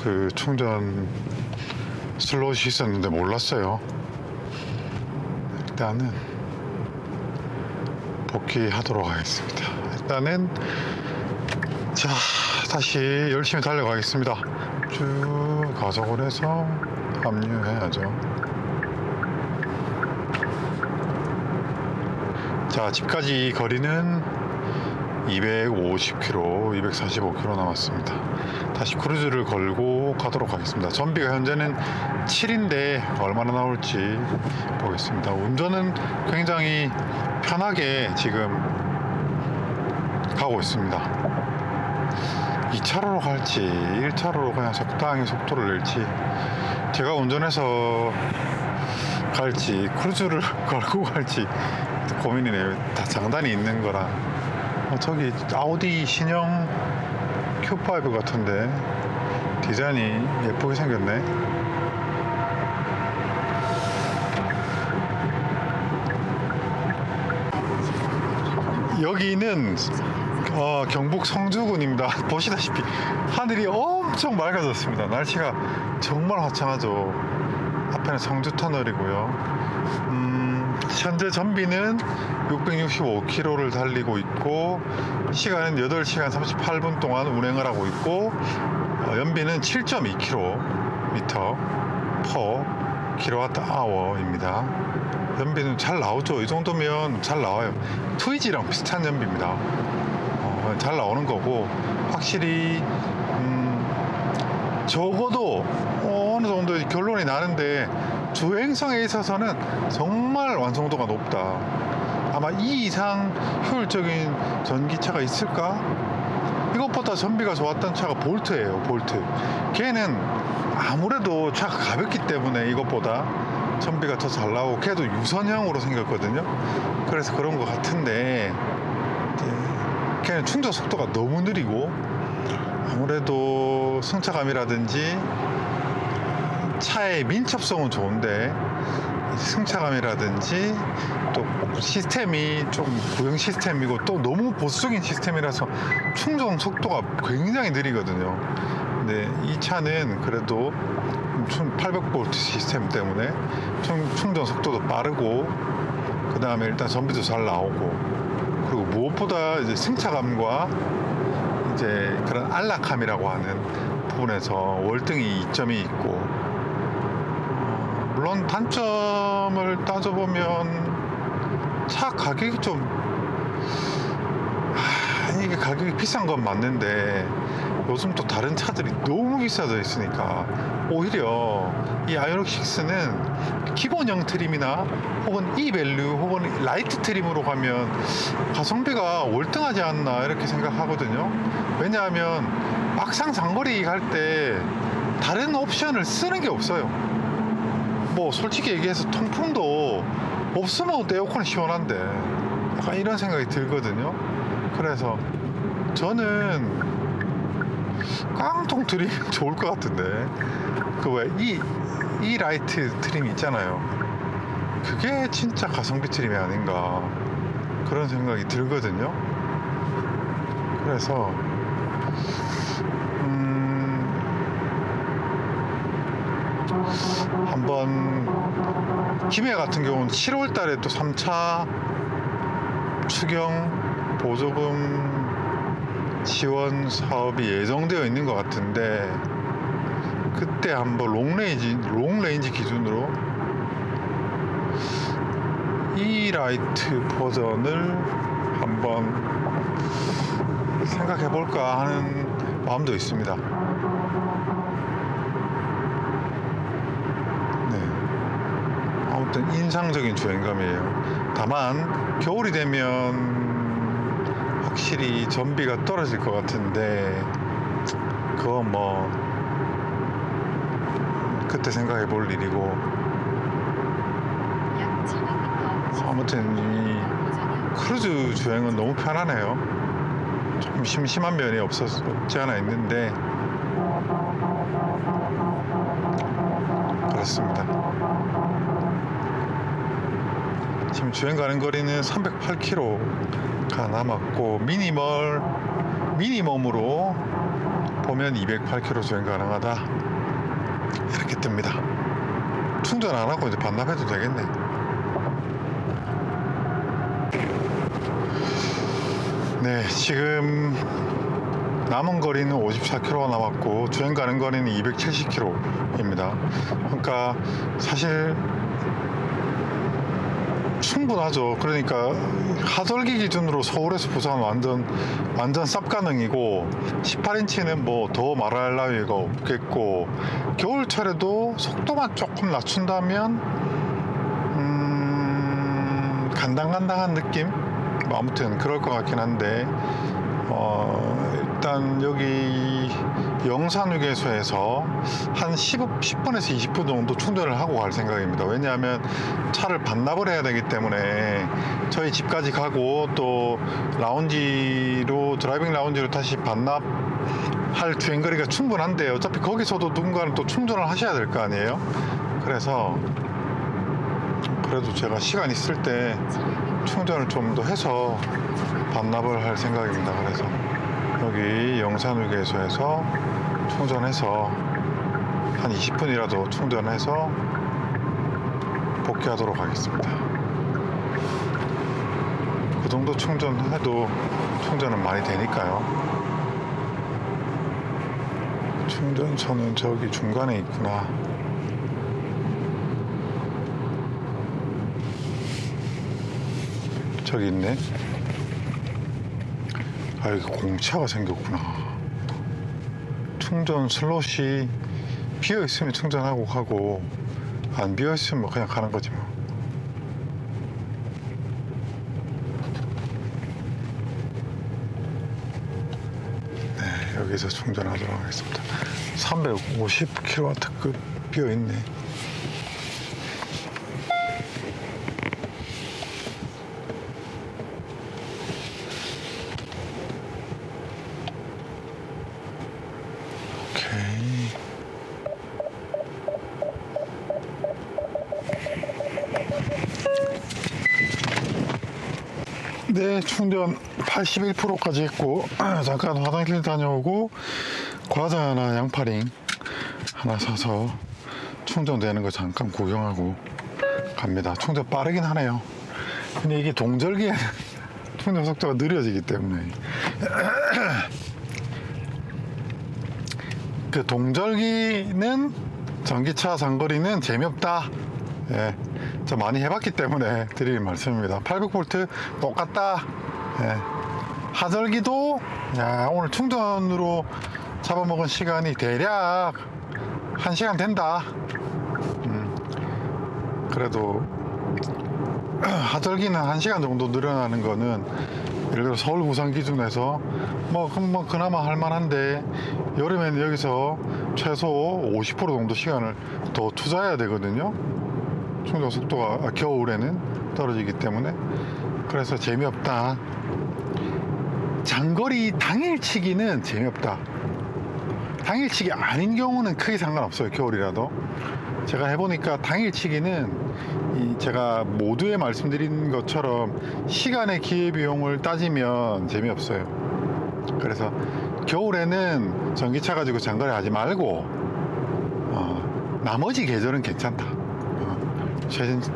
그 충전 슬롯이 있었는데 몰랐어요. 일단은 복귀하도록 하겠습니다. 일단은 자, 다시 열심히 달려가겠습니다. 쭉 가속을 해서 합류해야죠. 자, 집까지 거리는 250km, 245km 남았습니다. 다시 크루즈를 걸고 가도록 하겠습니다. 전비가 현재는 7인데 얼마나 나올지 보겠습니다. 운전은 굉장히 편하게 지금 가고 있습니다. 2차로로 갈지 1차로로 그냥 적당히 속도를 낼지, 제가 운전해서 갈지 크루즈를 걸고 갈지 고민이네요. 다 장단이 있는 거라. 저기 아우디 신형 Q5 같은데 디자인이 예쁘게 생겼네. 여기는 경북 성주군입니다. 보시다시피 하늘이 엄청 맑아졌습니다. 날씨가 정말 화창하죠. 앞에는 성주터널이고요. 현재 전비는 665km를 달리고 있고 시간은 8시간 38분 동안 운행을 하고 있고 연비는 7.2km per kWh입니다. 연비는 잘 나오죠. 이 정도면 잘 나와요. 트위지랑 비슷한 연비입니다. 잘 나오는 거고, 확실히 적어도 어느 정도 결론이 나는데 주행성에 있어서는 정말 완성도가 높다. 아마 이 이상 효율적인 전기차가 있을까? 이것보다 전비가 좋았던 차가 볼트예요. 볼트. 걔는 아무래도 차가 가볍기 때문에 이것보다 전비가 더 잘 나오고, 걔도 유선형으로 생겼거든요. 그래서 그런 것 같은데 걔는 충전 속도가 너무 느리고, 아무래도 승차감이라든지 차의 민첩성은 좋은데 승차감이라든지 또 시스템이 좀 구형 시스템이고 또 너무 보수적인 시스템이라서 충전 속도가 굉장히 느리거든요. 근데 이 차는 그래도 800V 시스템 때문에 충전 속도도 빠르고, 그 다음에 일단 전비도 잘 나오고, 그리고 무엇보다 이제 승차감과 이제 그런 안락함이라고 하는 부분에서 월등히 이점이 있고, 물론 단점을 따져보면 차 가격이 좀 이게 가격이 비싼 건 맞는데 요즘 또 다른 차들이 너무 비싸져 있으니까 오히려 이 아이오닉 6는 기본형 트림이나 혹은 E-밸류 혹은 라이트 트림으로 가면 가성비가 월등하지 않나 이렇게 생각하거든요. 왜냐하면 막상 장거리 갈 때 다른 옵션을 쓰는 게 없어요. 뭐 솔직히 얘기해서 통풍도 없으면 에어컨이 시원한데 약간 이런 생각이 들거든요. 그래서 저는 깡통 트림 좋을 것 같은데, 그 왜 이 라이트 트림 있잖아요. 그게 진짜 가성비 트림이 아닌가 그런 생각이 들거든요. 그래서 한번 김해 같은 경우는 7월 달에 또 3차 추경 보조금 지원 사업이 예정되어 있는 것 같은데, 그때 한번 롱레인지 기준으로 이 라이트 버전을 한번 생각해 볼까 하는 마음도 있습니다. 어떤 인상적인 주행감이에요. 다만 겨울이 되면 확실히 전비가 떨어질 것 같은데 그건 뭐 그때 생각해 볼 일이고, 약 700m 아무튼 이 크루즈 주행은 너무 편하네요. 좀 심심한 면이 없지 않아 있는데 그렇습니다. 지금 주행 가는 거리는 308km가 남았고 미니멈으로 보면 208km 주행 가능하다 이렇게 뜹니다. 충전 안 하고 이제 반납해도 되겠네. 네, 지금 남은 거리는 54km가 남았고 주행 가는 거리는 270km입니다. 그러니까 사실 충분하죠. 그러니까 하절기 기준으로 서울에서 부산 완전 쌉 가능이고 18인치는 뭐 더 말할 나위가 없겠고, 겨울철에도 속도만 조금 낮춘다면 간당간당한 느낌? 뭐 아무튼 그럴 것 같긴 한데 일단 여기 영산휴게소에서 한 10분에서 20분 정도 충전을 하고 갈 생각입니다. 왜냐하면 차를 반납을 해야 되기 때문에 저희 집까지 가고 또 드라이빙 라운지로 다시 반납할 주행거리가 충분한데 어차피 거기서도 누군가는 또 충전을 하셔야 될 거 아니에요. 그래서 그래도 제가 시간 있을 때 충전을 좀 더 해서 반납을 할 생각입니다. 그래서 여기 영산휴게소에서 충전해서 한 20분이라도 충전해서 복귀하도록 하겠습니다. 그 정도 충전해도 충전은 많이 되니까요. 충전소는 저기 중간에 있구나. 저기 있네. 아, 여기 공차가 생겼구나. 충전 슬롯이 비어있으면 충전하고 가고 안 비어있으면 뭐 그냥 가는 거지 뭐. 네, 여기서 충전하도록 하겠습니다. 350kW급 비어있네. 네, 충전 81%까지 했고 잠깐 화장실 다녀오고 과자나 양파링 하나 사서 충전되는 거 잠깐 구경하고 갑니다. 충전 빠르긴 하네요. 근데 이게 동절기에 충전 속도가 느려지기 때문에 그 동절기는 전기차 장거리는 재미없다. 예, 저 많이 해봤기 때문에 드릴 말씀입니다. 800V 똑같다. 예, 하절기도 오늘 충전으로 잡아먹은 시간이 대략 1시간 된다. 그래도 하절기는 1시간 정도 늘어나는 거는 예를 들어 서울 부산 기준에서 뭐 그나마 할만한데, 여름에는 여기서 최소 50% 정도 시간을 더 투자해야 되거든요. 충전 속도가 겨울에는 떨어지기 때문에. 그래서 재미없다. 장거리 당일치기는 재미없다. 당일치기 아닌 경우는 크게 상관없어요. 겨울이라도. 제가 해보니까 당일치기는 제가 모두에 말씀드린 것처럼 시간의 기회비용을 따지면 재미없어요. 그래서 겨울에는 전기차 가지고 장거리 하지 말고 나머지 계절은 괜찮다.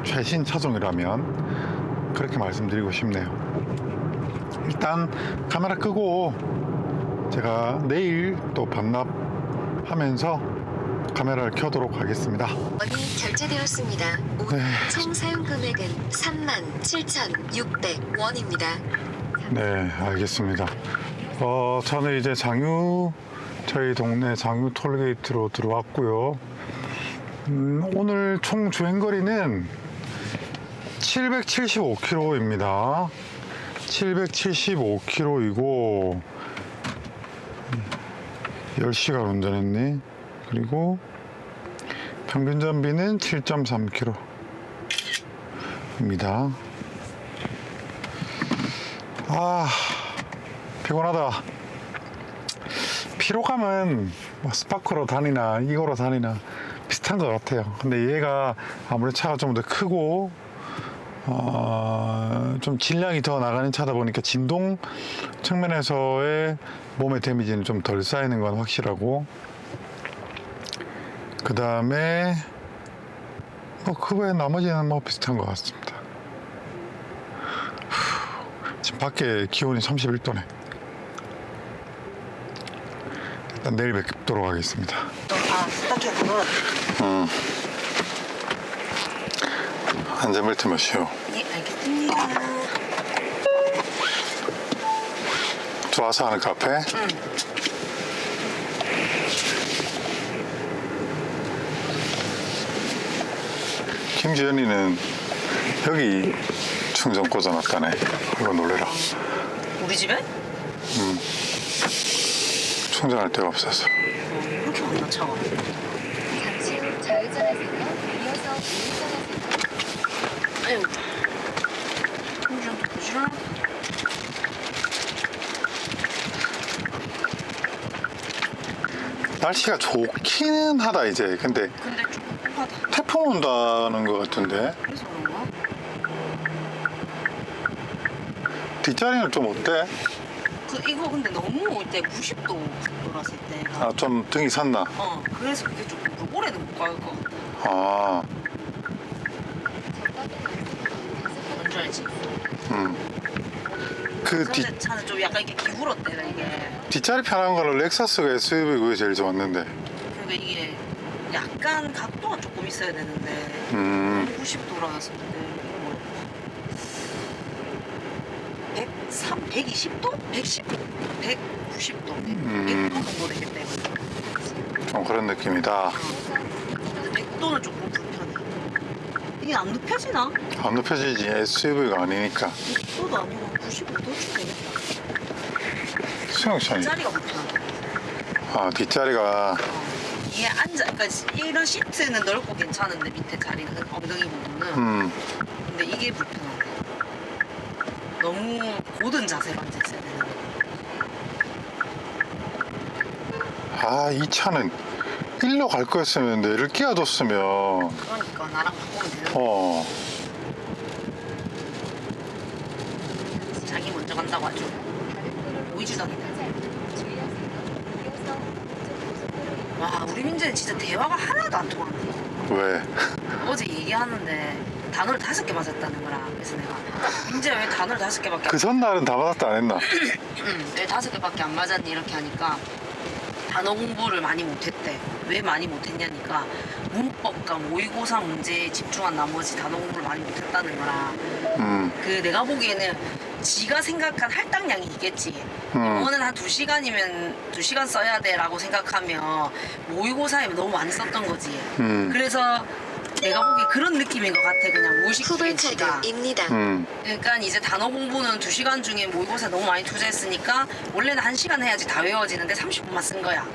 최신 차종이라면 그렇게 말씀드리고 싶네요. 일단 카메라 끄고 제가 내일 또 반납하면서 카메라를 켜도록 하겠습니다. 원이 결제되었습니다. 네. 총 사용 금액은 37,600원입니다. 네, 알겠습니다. 저는 이제 저희 동네 장유 톨게이트로 들어왔고요. 오늘 총 주행거리는 775km입니다. 775km이고 10시간 운전했네. 그리고 평균 전비는 7.3km입니다. 아, 피곤하다. 피로감은 뭐 스파크로 다니나 이거로 다니나 비슷한 것 같아요. 근데 얘가 아무래도 차가 좀 더 크고 좀 질량이 더 나가는 차다 보니까 진동 측면에서의 몸의 데미지는 좀 덜 쌓이는 건 확실하고, 그 다음에 그 외에 나머지는 뭐 비슷한 것 같습니다. 지금 밖에 기온이 31도네. 일단 내일 뵙도록 하겠습니다. 딱히 안 놀았다. 안전벨트 매시오. 네, 알겠습니다. 좋아서 하는 카페? 김지연이는 여기 충전 꽂아놨다네. 이거 놀래라. 우리 집에? 충전할 데가 없어서. 이렇게 왔나 차가? 잠시 후 좌회전하세요. 이어서 우회전하세요. 아유. 충전도 부지런. 날씨가 좋기는 하다 이제. 근데 근데 좀 습하다. 태풍 온다는 것 같은데. 그래서 그런가? 뒷자리는 좀 어때? 이거 근데 너무 올 때 90도 돌았을 때. 좀 등이 샀나? 그래서 그게 좀 올해는 못 갈 것 같아. 아, 뭔지 알지? 그 차는 좀 약간 이렇게 기울었대라 이게. 뒷자리 편한 거는 렉사스가 SUV 그게 제일 좋았는데. 그러니까 이게 약간 각도가 조금 있어야 되는데 90도라서 근데 이거 103, 120도? 110, 190도, 100도 정도 되겠네. 좀 그런 느낌이다. 100도는 조금 불편해. 이게 안 눕혀지나? 안 높여지지. SUV가 아니니까. 100도도 아니고 95도 되겠다. 수영찬이. 자리가 불편하다. 뒷자리가. 이게 그러니까 이런 시트는 넓고 괜찮은데 밑에 자리는 엉덩이 부분은 근데 이게 불편하다. 너무 고든 자세로 앉아있어야 되는 거. 이 차는 일로 갈 거였으면 뇌를 끼워뒀으면. 그러니까 나랑 바꾸면 되는 거. 자기 먼저 간다고 하죠. 보이지도 않는다. 와, 우리 민재는 진짜 대화가 하나도 안 통하네. 왜? 어제 얘기하는데 단어를 5개 맞았다는 거라. 그래서 내가 민재야 왜 단어를 5개밖에 그 전날은 다 받았다 안 했나? 왜 5개밖에 안 맞았니 이렇게 하니까 단어 공부를 많이 못했대. 왜 많이 못했냐니까 문법과 모의고사 문제에 집중한 나머지 단어 공부를 많이 못했다는 거라. 그 내가 보기에는 지가 생각한 할당량이 있겠지. 이거는 한 2시간이면 2시간 써야 돼 라고 생각하면 모의고사에 너무 많이 썼던 거지. 그래서 내가 보기에 그런 느낌인 것 같아. 그냥 무의식적인 지가. 후불카드입니다. 그러니까 이제 단어 공부는 2시간 중에 모의고사 너무 많이 투자했으니까 원래는 1시간 해야지 다 외워지는데 30분만 쓴 거야.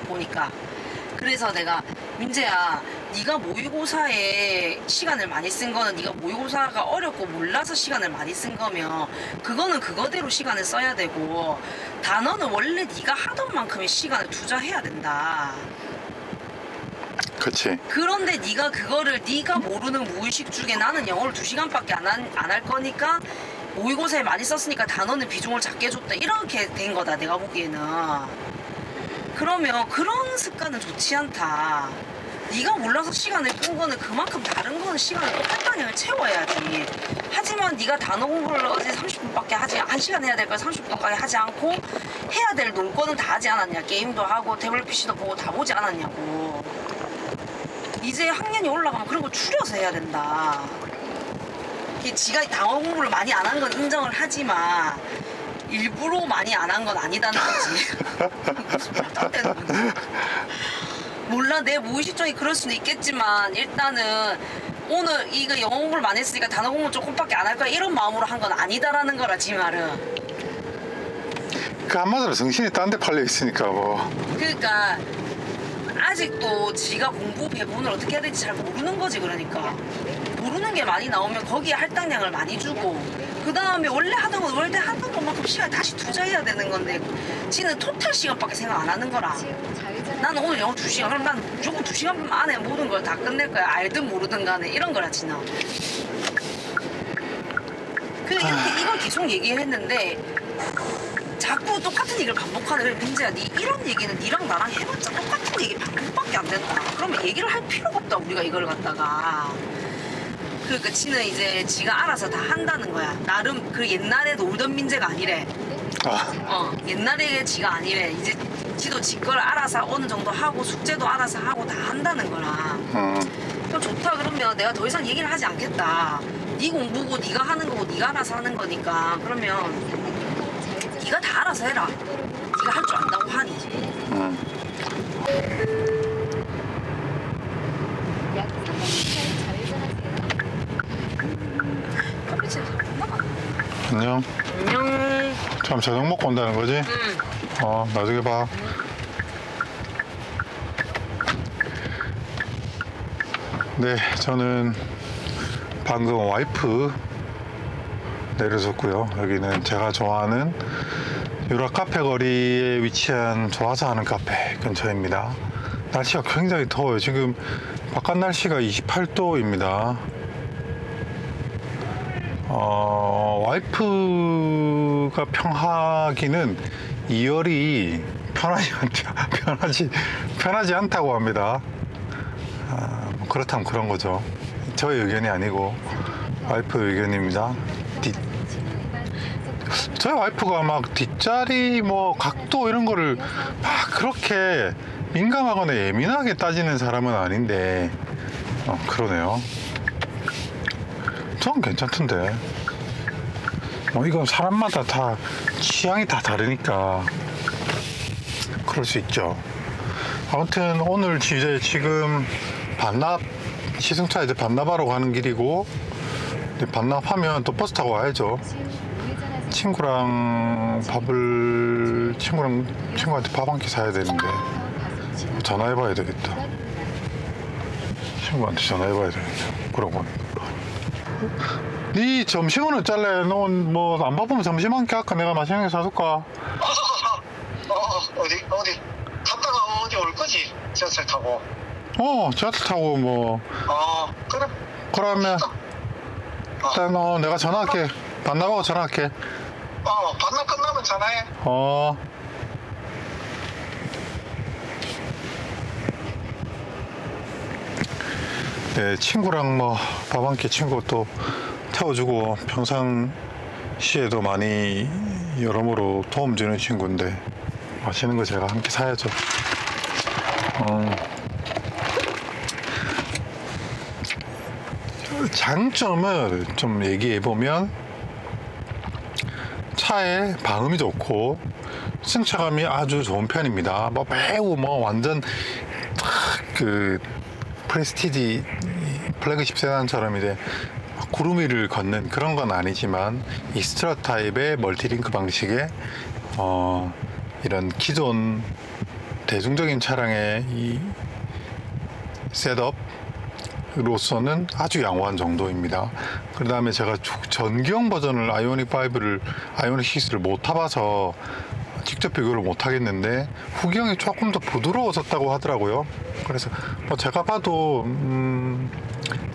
보니까. 그래서 내가 민재야 네가 모의고사에 시간을 많이 쓴 거는 네가 모의고사가 어렵고 몰라서 시간을 많이 쓴 거면 그거는 그거대로 시간을 써야 되고 단어는 원래 네가 하던 만큼의 시간을 투자해야 된다. 그치. 그런데 네가 그거를 네가 모르는 무의식 중에 나는 영어를 2시간밖에 안 할 거니까 모의고사에 많이 썼으니까 단어는 비중을 작게 줬다 이렇게 된 거다 내가 보기에는. 그러면 그런 습관은 좋지 않다. 네가 몰라서 시간을 끈 거는 그만큼 다른 거는 시간을 똑같은 채워야지. 하지만 네가 단어 공부를 어제 30분밖에 하지 1시간 해야 될 걸 30분까지 하지 않고 해야 될 논거는 다 하지 않았냐. 게임도 하고 태블릿 PC도 보고 다 보지 않았냐고. 이제 학년이 올라가면 그런 거 줄여서 해야 된다. 지가 단어 공부를 많이 안 한 건 인정을 하지만 일부러 많이 안 한 건 아니다는 거지. 무슨 말도 안 되는 거지. 몰라 내 무의식적이 그럴 수는 있겠지만 일단은 오늘 이거 영어 공부를 많이 했으니까 단어 공부 조금밖에 안 할 거야 이런 마음으로 한 건 아니다라는 거라 지 말은. 그 한마디로 정신이 딴 데 팔려 있으니까 뭐. 그러니까 아직도 지가 공부 배분을 어떻게 해야 될지 잘 모르는 거지. 그러니까 모르는 게 많이 나오면 거기에 할당량을 많이 주고 그 다음에 원래 하던 것만큼 시간 다시 투자해야 되는 건데 지는 토탈 시간밖에 생각 안 하는 거라. 지금 좌회전 나는 오늘 영어 2시간 그럼 난 무조건 2시간 안에 모든 걸 다 끝낼 거야. 알든 모르든 간에 이런 거라 지나. 이렇게 이걸 계속 얘기했는데 자꾸 똑같은 얘기를 반복하네. 그래 민재야 니 이런 얘기는 니랑 나랑 해봤자 똑같은 얘기 반복밖에 안 된다. 그러면 얘기를 할 필요가 없다 우리가 이걸 갖다가. 그러니까 지는 이제 지가 알아서 다 한다는 거야. 나름 그 옛날에 놀던 민재가 아니래. 옛날에 지가 아니래. 이제 지도 지 걸 알아서 어느 정도 하고 숙제도 알아서 하고 다 한다는 거라. 그럼 좋다. 그러면 내가 더 이상 얘기를 하지 않겠다. 네 공부고 네가 하는 거고 네가 알아서 하는 거니까 그러면 네가 다 알아서 해라. 네가 할 줄 안다고 하니. 약 300m 좌회전하세요. 컴퓨터에서 못 나가. 안녕. 안녕. 참 저녁 먹고 온다는 거지? 나중에 봐. 네, 저는 방금 와이프 내려줬고요. 여기는 제가 좋아하는 유라 카페 거리에 위치한 좋아서 하는 카페 근처입니다. 날씨가 굉장히 더워요. 지금 바깥 날씨가 28도입니다. 와이프가 평하기는 2열이 편하지 않다고 합니다. 뭐 그렇다면 그런 거죠. 저의 의견이 아니고 와이프 의견입니다. 저희 와이프가 막 뒷자리 뭐 각도 이런 거를 막 그렇게 민감하거나 예민하게 따지는 사람은 아닌데 그러네요. 전 괜찮던데. 뭐 이건 사람마다 다 취향이 다 다르니까 그럴 수 있죠. 아무튼 오늘 이제 지금 시승차 이제 반납하러 가는 길이고 반납하면 또 버스 타고 와야죠. 친구한테 밥 한 끼 사야 되는데 전화해봐야 되겠다. 친구한테 전화해봐야 되겠다. 그러고 네 점심은 어쩔래? 너 뭐 안 바쁘면 점심 한 끼 할까? 내가 맛있는 게 사줄까? 어디 갔다가 어디 올 거지? 지하철 타고. 지하철 타고 뭐. 그래. 그러면 일단 내가 전화할게. 반납하고 전화할게. 반납 끝나면 전화해. 네, 친구랑 뭐 밥 한 끼 친구 또 태워주고 평상시에도 많이 여러모로 도움 주는 친구인데 맛있는 거 제가 한 끼 사야죠. 장점을 좀 얘기해 보면 차의 방음이 좋고 승차감이 아주 좋은 편입니다. 뭐 매우 뭐 완전 그 프레스티지 플래그십 세단처럼 이제 구름 위를 걷는 그런 건 아니지만 이 스트럿 타입의 멀티링크 방식의 이런 기존 대중적인 차량의 이 셋업으로서는 아주 양호한 정도입니다. 그 다음에 제가 전기형 버전을 아이오닉 6를 못 타봐서 직접 비교를 못 하겠는데 후기형이 조금 더 부드러워졌다고 하더라고요. 그래서 뭐 제가 봐도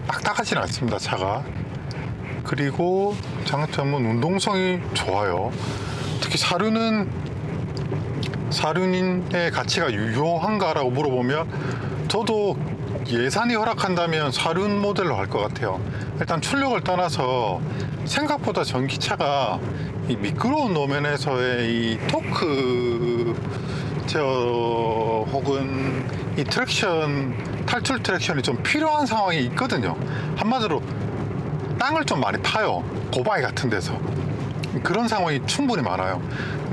딱딱하진 않습니다, 차가. 그리고 장점은 운동성이 좋아요. 특히 사륜의 가치가 유효한가라고 물어보면 저도 예산이 허락한다면 사륜 모델로 할 것 같아요. 일단 출력을 떠나서 생각보다 전기차가 이 미끄러운路面에서의 이 토크 제어 혹은 이 탈출 트랙션이 좀 필요한 상황이 있거든요. 한마디로 땅을 좀 많이 타요. 고바위 같은 데서. 그런 상황이 충분히 많아요.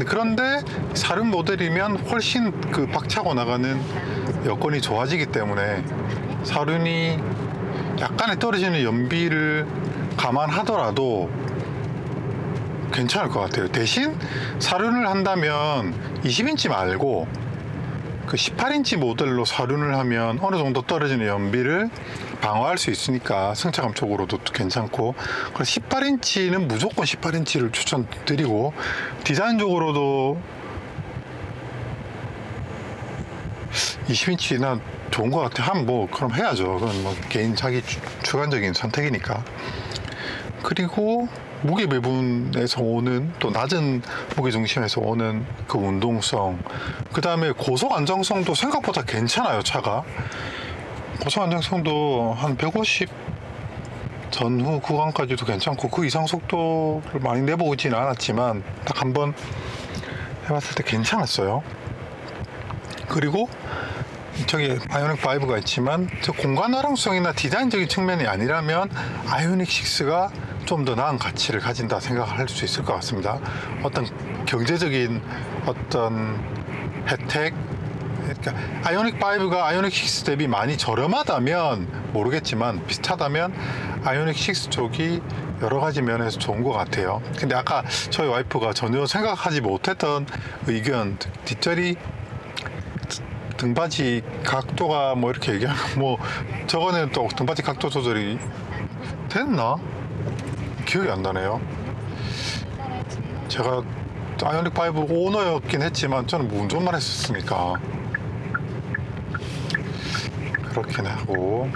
그런데 사륜 모델이면 훨씬 그 박차고 나가는 여건이 좋아지기 때문에 사륜이 약간의 떨어지는 연비를 감안하더라도 괜찮을 것 같아요. 대신 사륜을 한다면 20인치 말고 그 18인치 모델로 사륜을 하면 어느 정도 떨어지는 연비를 방어할 수 있으니까 승차감 쪽으로도 괜찮고, 그래서 18인치는 무조건 18인치를 추천드리고, 디자인적으로도 20인치나 좋은 것 같아. 하면 뭐 그럼 해야죠. 그건 뭐 개인 자기 주관적인 선택이니까. 그리고 무게 배분에서 오는, 또 낮은 무게 중심에서 오는 그 운동성, 그 다음에 고속 안정성도 생각보다 괜찮아요. 차가 고속 안정성도 한 150 전후 구간까지도 괜찮고, 그 이상 속도를 많이 내보진 않았지만 딱 한번 해봤을 때 괜찮았어요. 그리고 저기 아이오닉 5가 있지만 저 공간 활용성이나 디자인적인 측면이 아니라면 아이오닉 6가 좀 더 나은 가치를 가진다 생각할 수 있을 것 같습니다. 어떤 경제적인 어떤 혜택, 그러니까 아이오닉 5가 아이오닉 6 대비 많이 저렴하다면 모르겠지만, 비슷하다면 아이오닉 6 쪽이 여러 가지 면에서 좋은 것 같아요. 근데 아까 저희 와이프가 전혀 생각하지 못했던 의견, 뒷자리 등받이 각도가 뭐 이렇게 얘기하는, 뭐 저거는 또 등받이 각도 조절이 됐나? 기억이 안 나네요. 제가 아이오닉 5 오너였긴 했지만 저는 뭐 운전만 했었으니까 그렇긴 하고,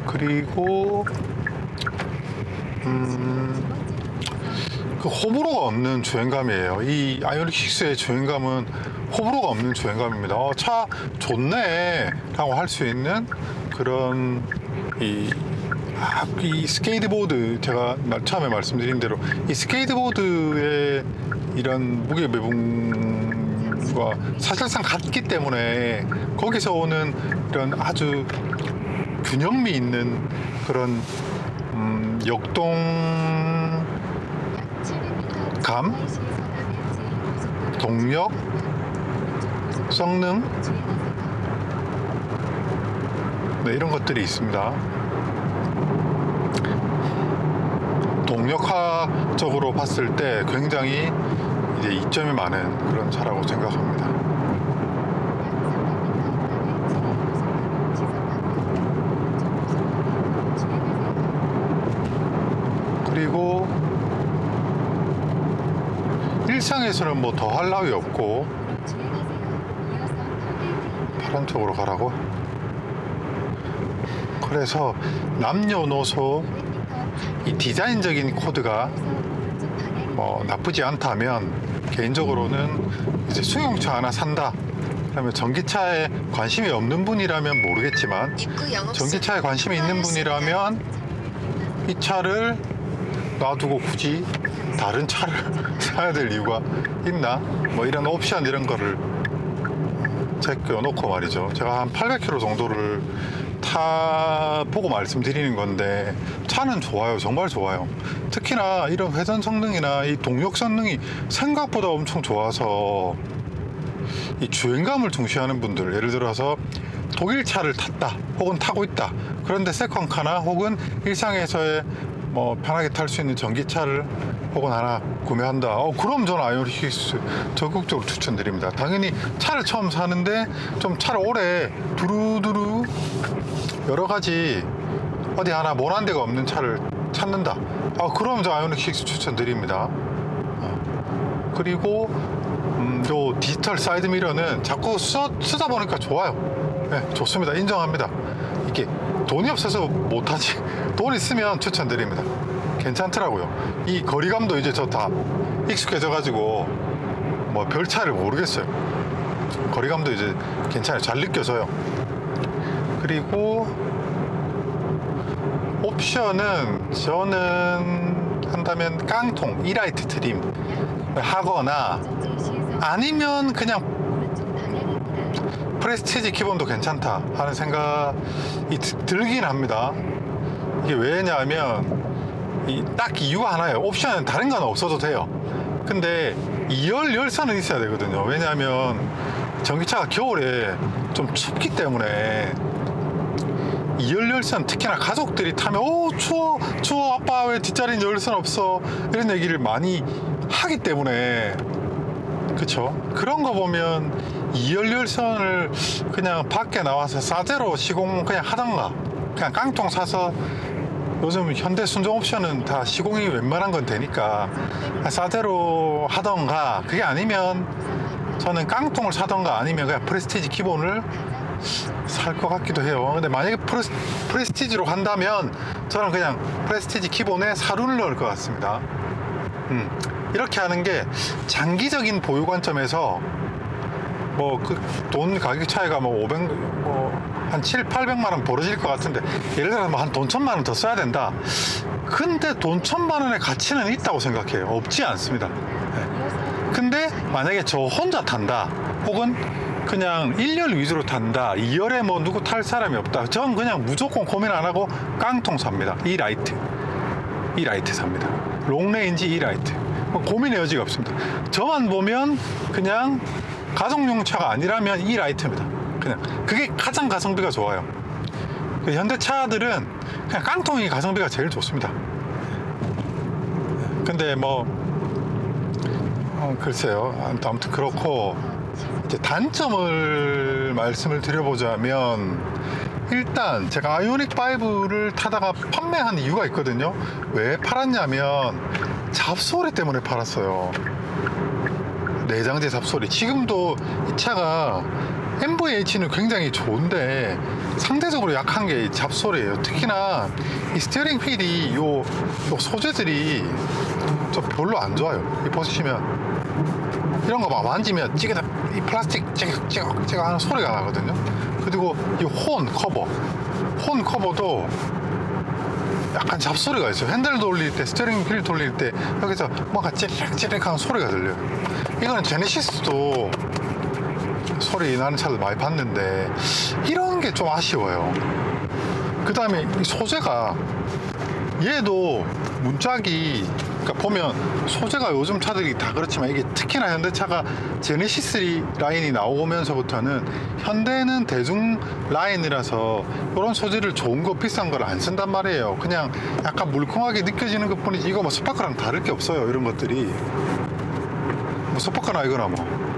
그리고 그 호불호가 없는 주행감이에요. 이 아이오닉 6의 주행감은 호불호가 없는 주행감입니다. 차 좋네 라고 할 수 있는 그런 이 스케이트보드, 제가 처음에 말씀드린 대로 이 스케이트보드의 이런 무게 배분과 사실상 같기 때문에 거기서 오는 이런 아주 균형미 있는 그런 역동감, 동력, 성능, 네, 이런 것들이 있습니다. 동력화적으로 봤을 때 굉장히 이제 이점이 많은 그런 차라고 생각합니다. 그리고 일상에서는 뭐 더 할 나위 없고, 파란 쪽으로 가라고? 그래서 남녀노소 이 디자인적인 코드가 뭐 나쁘지 않다면, 개인적으로는 이제 승용차 하나 산다 그러면, 전기차에 관심이 없는 분이라면 모르겠지만 입구 영업소 전기차에 관심이 있는 분이라면 이 차를 놔두고 굳이 다른 차를 사야 될 이유가 있나? 뭐 이런 옵션 이런 거를 제껴놓고 말이죠. 제가 한 800km 정도를 타보고 말씀드리는 건데, 차는 좋아요. 정말 좋아요. 특히나 이런 회전 성능이나 이 동력 성능이 생각보다 엄청 좋아서 이 주행감을 중시하는 분들, 예를 들어서 독일 차를 탔다 혹은 타고 있다, 그런데 세컨카나 혹은 일상에서의 뭐 편하게 탈 수 있는 전기차를 혹은 하나 구매한다, 그럼 저는 아이오닉 6 적극적으로 추천드립니다. 당연히 차를 처음 사는데 좀 차를 오래 두루두루 여러 가지 어디 하나 모난 데가 없는 차를 찾는다, 그럼 저 아이오닉 6 추천드립니다. 그리고 요 디지털 사이드 미러는 자꾸 쓰다 보니까 좋아요. 네, 좋습니다. 인정합니다. 이게 돈이 없어서 못하지, 돈 있으면 추천드립니다. 괜찮더라고요. 이 거리감도 이제 저 다 익숙해져 가지고 뭐 별 차이를 모르겠어요. 거리감도 이제 괜찮아요. 잘 느껴져요. 그리고 옵션은 저는 한다면 깡통 이라이트 트림 하거나, 아니면 그냥 프레스티지 기본도 괜찮다 하는 생각이 들긴 합니다. 이게 왜냐하면 딱 이유가 하나예요. 옵션은 다른 건 없어도 돼요. 근데 2열 열선은 있어야 되거든요. 왜냐하면 전기차가 겨울에 좀 춥기 때문에 2열 열선, 특히나 가족들이 타면 오 추워 아빠 왜 뒷자리는 열선 없어, 이런 얘기를 많이 하기 때문에, 그쵸? 그런 거 보면 2열 열선을 그냥 밖에 나와서 싸제로 시공 그냥 하던가, 그냥 깡통 사서, 요즘 현대 순정 옵션은 다 시공이 웬만한 건 되니까 싸제로 하던가, 그게 아니면 저는 깡통을 사던가 아니면 그냥 프레스티지 기본을 살 것 같기도 해요. 근데 만약에 프레스티지로 간다면 저는 그냥 프레스티지 기본에 사륜을 넣을 것 같습니다. 이렇게 하는 게 장기적인 보유 관점에서 뭐 그 돈 가격 차이가 뭐 500, 한 7, 800만 원 벌어질 것 같은데, 예를 들어서 뭐 한 돈 1000만 원 더 써야 된다. 근데 돈 1000만 원의 가치는 있다고 생각해요. 없지 않습니다. 근데 만약에 저 혼자 탄다, 혹은 그냥 1열 위주로 탄다, 2열에 뭐 누구 탈 사람이 없다, 전 그냥 무조건 고민 안 하고 깡통 삽니다. E-라이트 삽니다. 롱레인지 E-라이트. 뭐 고민의 여지가 없습니다. 저만 보면 그냥 가정용 차가 아니라면 E-라이트입니다. 그냥 그게 가장 가성비가 좋아요. 현대차들은 그냥 깡통이 가성비가 제일 좋습니다. 근데 뭐 글쎄요. 아무튼 그렇고, 이제 단점을 말씀을 드려보자면, 일단 제가 아이오닉 5를 타다가 판매한 이유가 있거든요. 왜 팔았냐면 잡소리 때문에 팔았어요. 내장재 잡소리. 지금도 이 차가 MVH는 굉장히 좋은데 상대적으로 약한 게 이 잡소리예요. 특히나 이 스티어링 휠이 요 소재들이 저 별로 안 좋아요. 이 보시면 이런 거 막 만지면 찌그덕, 이 플라스틱 찌그덕 하는 소리가 나거든요. 그리고 이 혼 커버도 약간 잡소리가 있어요. 핸들 돌릴 때, 스티어링 휠 돌릴 때 여기서 뭔가 찌릿찌릿 하는 소리가 들려요. 이거는 제네시스도 소리 나는 차들 많이 봤는데 이런 게 좀 아쉬워요. 그 다음에 이 소재가, 얘도 문짝이, 그러니까 보면 소재가 요즘 차들이 다 그렇지만 이게 특히나 현대차가 제네시스 라인이 나오면서부터는, 현대는 대중 라인이라서 이런 소재를 좋은 거 비싼 걸 안 쓴단 말이에요. 그냥 약간 물컹하게 느껴지는 것 뿐이지, 이거 뭐 스파크랑 다를 게 없어요. 이런 것들이 뭐 스파크나 이거나 뭐.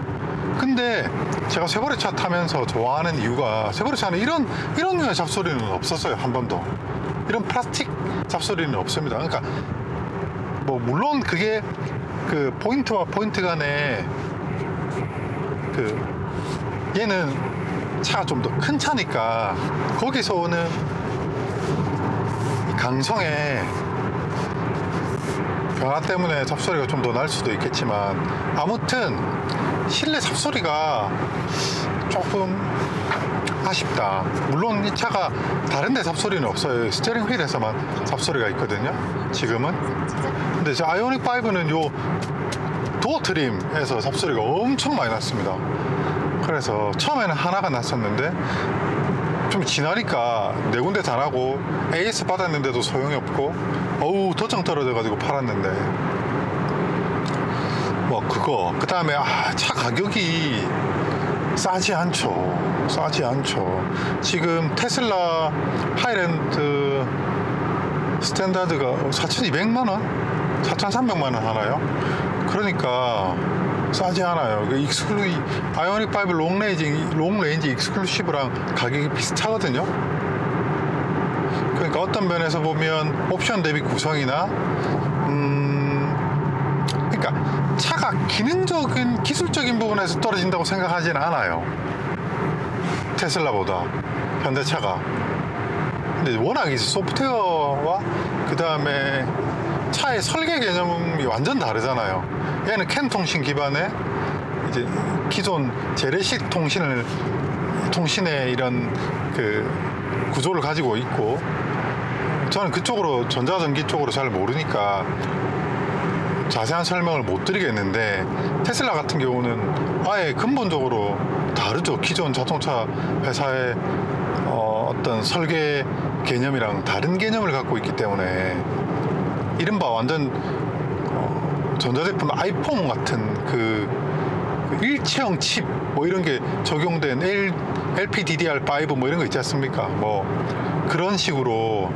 근데 제가 쉐보레 차 타면서 좋아하는 이유가, 쉐보레 차는 이런 류의 잡소리는 없었어요. 한 번도 이런 플라스틱 잡소리는 없습니다. 그러니까 뭐 물론 그게 그 포인트와 포인트 간에 그 얘는 차가 좀 더 큰 차니까 거기서 오는 이 강성의 변화 때문에 잡소리가 좀 더 날 수도 있겠지만, 아무튼 실내 잡소리가 조금 아쉽다. 물론 이 차가 다른 데 잡소리는 없어요. 스티어링 휠에서만 잡소리가 있거든요, 지금은. 근데 저 아이오닉 5는 요 도어 트림에서 잡소리가 엄청 많이 났습니다. 그래서 처음에는 하나가 났었는데 좀 지나니까 네 군데 다 나고, AS 받았는데도 소용이 없고, 어우 도청 떨어져 가지고 팔았는데, 뭐 그거. 그 다음에 차 가격이 싸지 않죠. 지금 테슬라 하이랜드 스탠다드가 4,200만 원? 4,300만 원 하나요? 그러니까 싸지 않아요. 그 아이오닉 5 롱레인지 익스클루시브랑 가격이 비슷하거든요. 그러니까 어떤 면에서 보면 옵션 대비 구성이나 그러니까 차가 기능적인 기술적인 부분에서 떨어진다고 생각하지는 않아요. 테슬라보다 현대차가. 근데 워낙 이 소프트웨어와 그 다음에 차의 설계 개념이 완전 다르잖아요. 얘는 캔 통신 기반의 이제 기존 재래식 통신의 이런 그 구조를 가지고 있고, 저는 그쪽으로 전자전기 쪽으로 잘 모르니까 자세한 설명을 못 드리겠는데, 테슬라 같은 경우는 아예 근본적으로 다르죠. 기존 자동차 회사의 어떤 설계 개념이랑 다른 개념을 갖고 있기 때문에, 이른바 완전 전자제품 아이폰 같은 그 일체형 칩 뭐 이런 게 적용된 LPDDR5 뭐 이런 거 있지 않습니까? 뭐 그런 식으로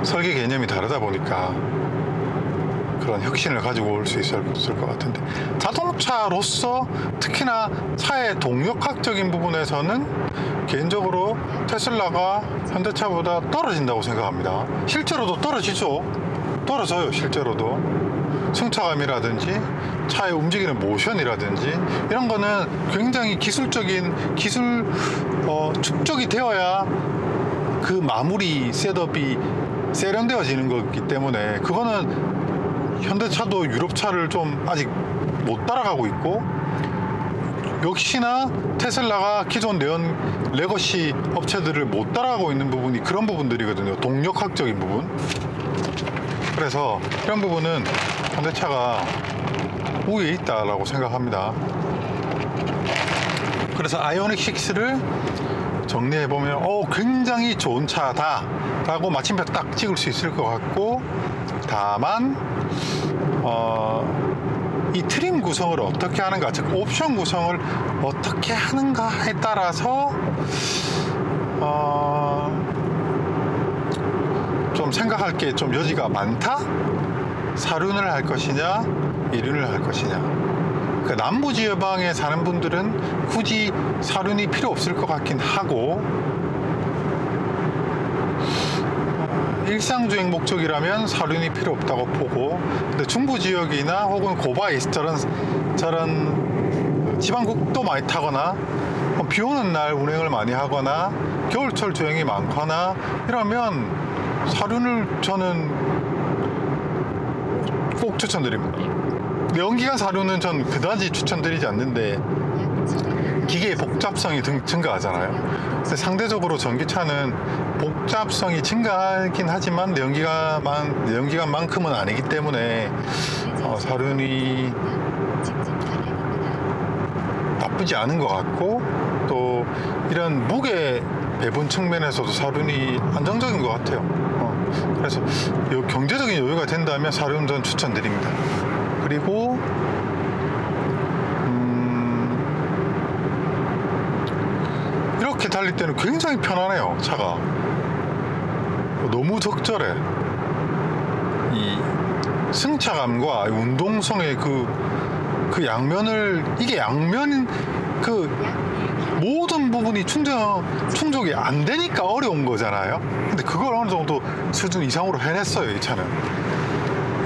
설계 개념이 다르다 보니까 그런 혁신을 가지고 올 수 있을 것 같은데, 자동차로서 특히나 차의 동력학적인 부분에서는 개인적으로 테슬라가 현대차보다 떨어진다고 생각합니다. 실제로도 떨어지죠. 떨어져요. 실제로도 승차감이라든지 차의 움직이는 모션이라든지 이런 거는 굉장히 기술적인 축적이 되어야 그 마무리 셋업이 세련되어지는 거기 때문에, 그거는 현대차도 유럽차를 좀 아직 못 따라가고 있고, 역시나 테슬라가 기존 내연 레거시 업체들을 못 따라가고 있는 부분이 그런 부분들이거든요. 동력학적인 부분. 그래서 이런 부분은 현대차가 우위에 있다라고 생각합니다. 그래서 아이오닉 6를 정리해보면 굉장히 좋은 차다 라고 마침표 딱 찍을 수 있을 것 같고, 다만 이 트림 구성을 어떻게 하는가, 즉 옵션 구성을 어떻게 하는가에 따라서 좀 생각할 게 좀 여지가 많다? 사륜을 할 것이냐, 이륜을 할 것이냐. 그러니까 남부 지방에 사는 분들은 굳이 사륜이 필요 없을 것 같긴 하고, 일상주행 목적이라면 사륜이 필요 없다고 보고, 근데 중부 지역이나 혹은 고바이 저런 지방국도 많이 타거나 비 오는 날 운행을 많이 하거나 겨울철 주행이 많거나 이러면 사륜을 저는 꼭 추천드립니다. 내연기관 사륜은 전 그다지 추천드리지 않는데 기계의 복잡성이 증가하잖아요. 근데 상대적으로 전기차는 복잡성이 증가하긴 하지만 내연기관만큼은 아니기 때문에 사륜이 나쁘지 않은 것 같고, 또 이런 무게 배분 측면에서도 사륜이 안정적인 것 같아요. 그래서 경제적인 여유가 된다면 사륜 전 추천드립니다. 그리고 이렇게 달릴 때는 굉장히 편하네요. 차가 너무 적절해. 이 승차감과 운동성의 그 양면을, 이게 양면 모든 부분이 충족이 안 되니까 어려운 거잖아요. 근데 그걸 어느 정도 수준 이상으로 해냈어요, 이 차는.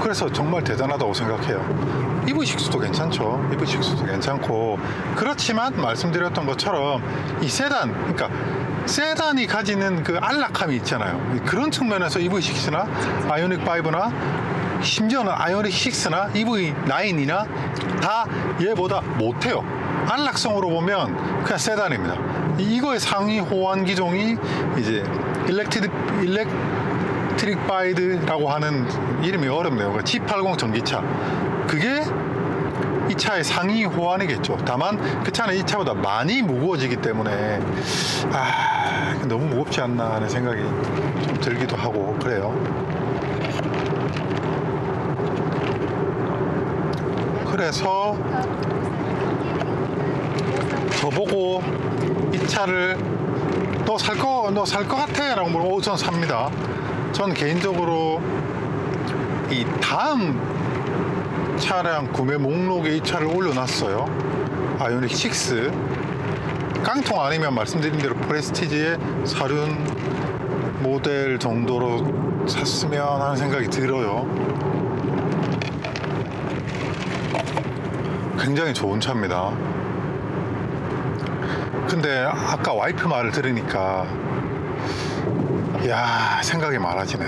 그래서 정말 대단하다고 생각해요. EV6도 괜찮죠. EV6도 괜찮고, 그렇지만 말씀드렸던 것처럼 이 세단, 그러니까 세단이 가지는 그 안락함이 있잖아요. 그런 측면에서 EV6나 아이오닉 5나 심지어는 아이오닉 6나 EV9이나 다 얘보다 못해요. 안락성으로 보면 그냥 세단입니다. 이거의 상위 호환 기종이 이제 일렉트릭 바이드라고 하는, 이름이 어렵네요. G80 전기차. 그게 이 차의 상위 호환이겠죠. 다만 그 차는 이 차보다 많이 무거워지기 때문에 너무 무겁지 않나 하는 생각이 좀 들기도 하고 그래요. 그래서 저보고 이 차를 너 살 거 같아? 라고 물어보면 전 삽니다. 전 개인적으로 이 다음 차량 구매 목록에 이 차를 올려놨어요. 아이오닉 6. 깡통 아니면 말씀드린 대로 프레스티지의 사륜 모델 정도로 샀으면 하는 생각이 들어요. 굉장히 좋은 차입니다. 근데 아까 와이프 말을 들으니까 생각이 많아지네.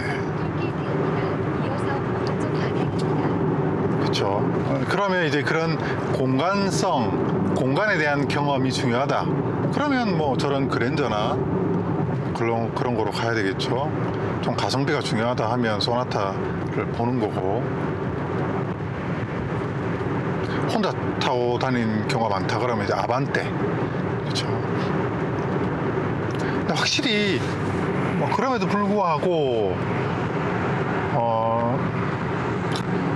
그렇죠. 그러면 이제 그런 공간에 대한 경험이 중요하다. 그러면 뭐 저런 그랜저나 그런 거로 가야 되겠죠. 좀 가성비가 중요하다 하면 소나타를 보는 거고, 혼자 타고 다니는 경우가 많다 그러면 이제 아반떼. 그렇죠. 근데 확실히 그럼에도 불구하고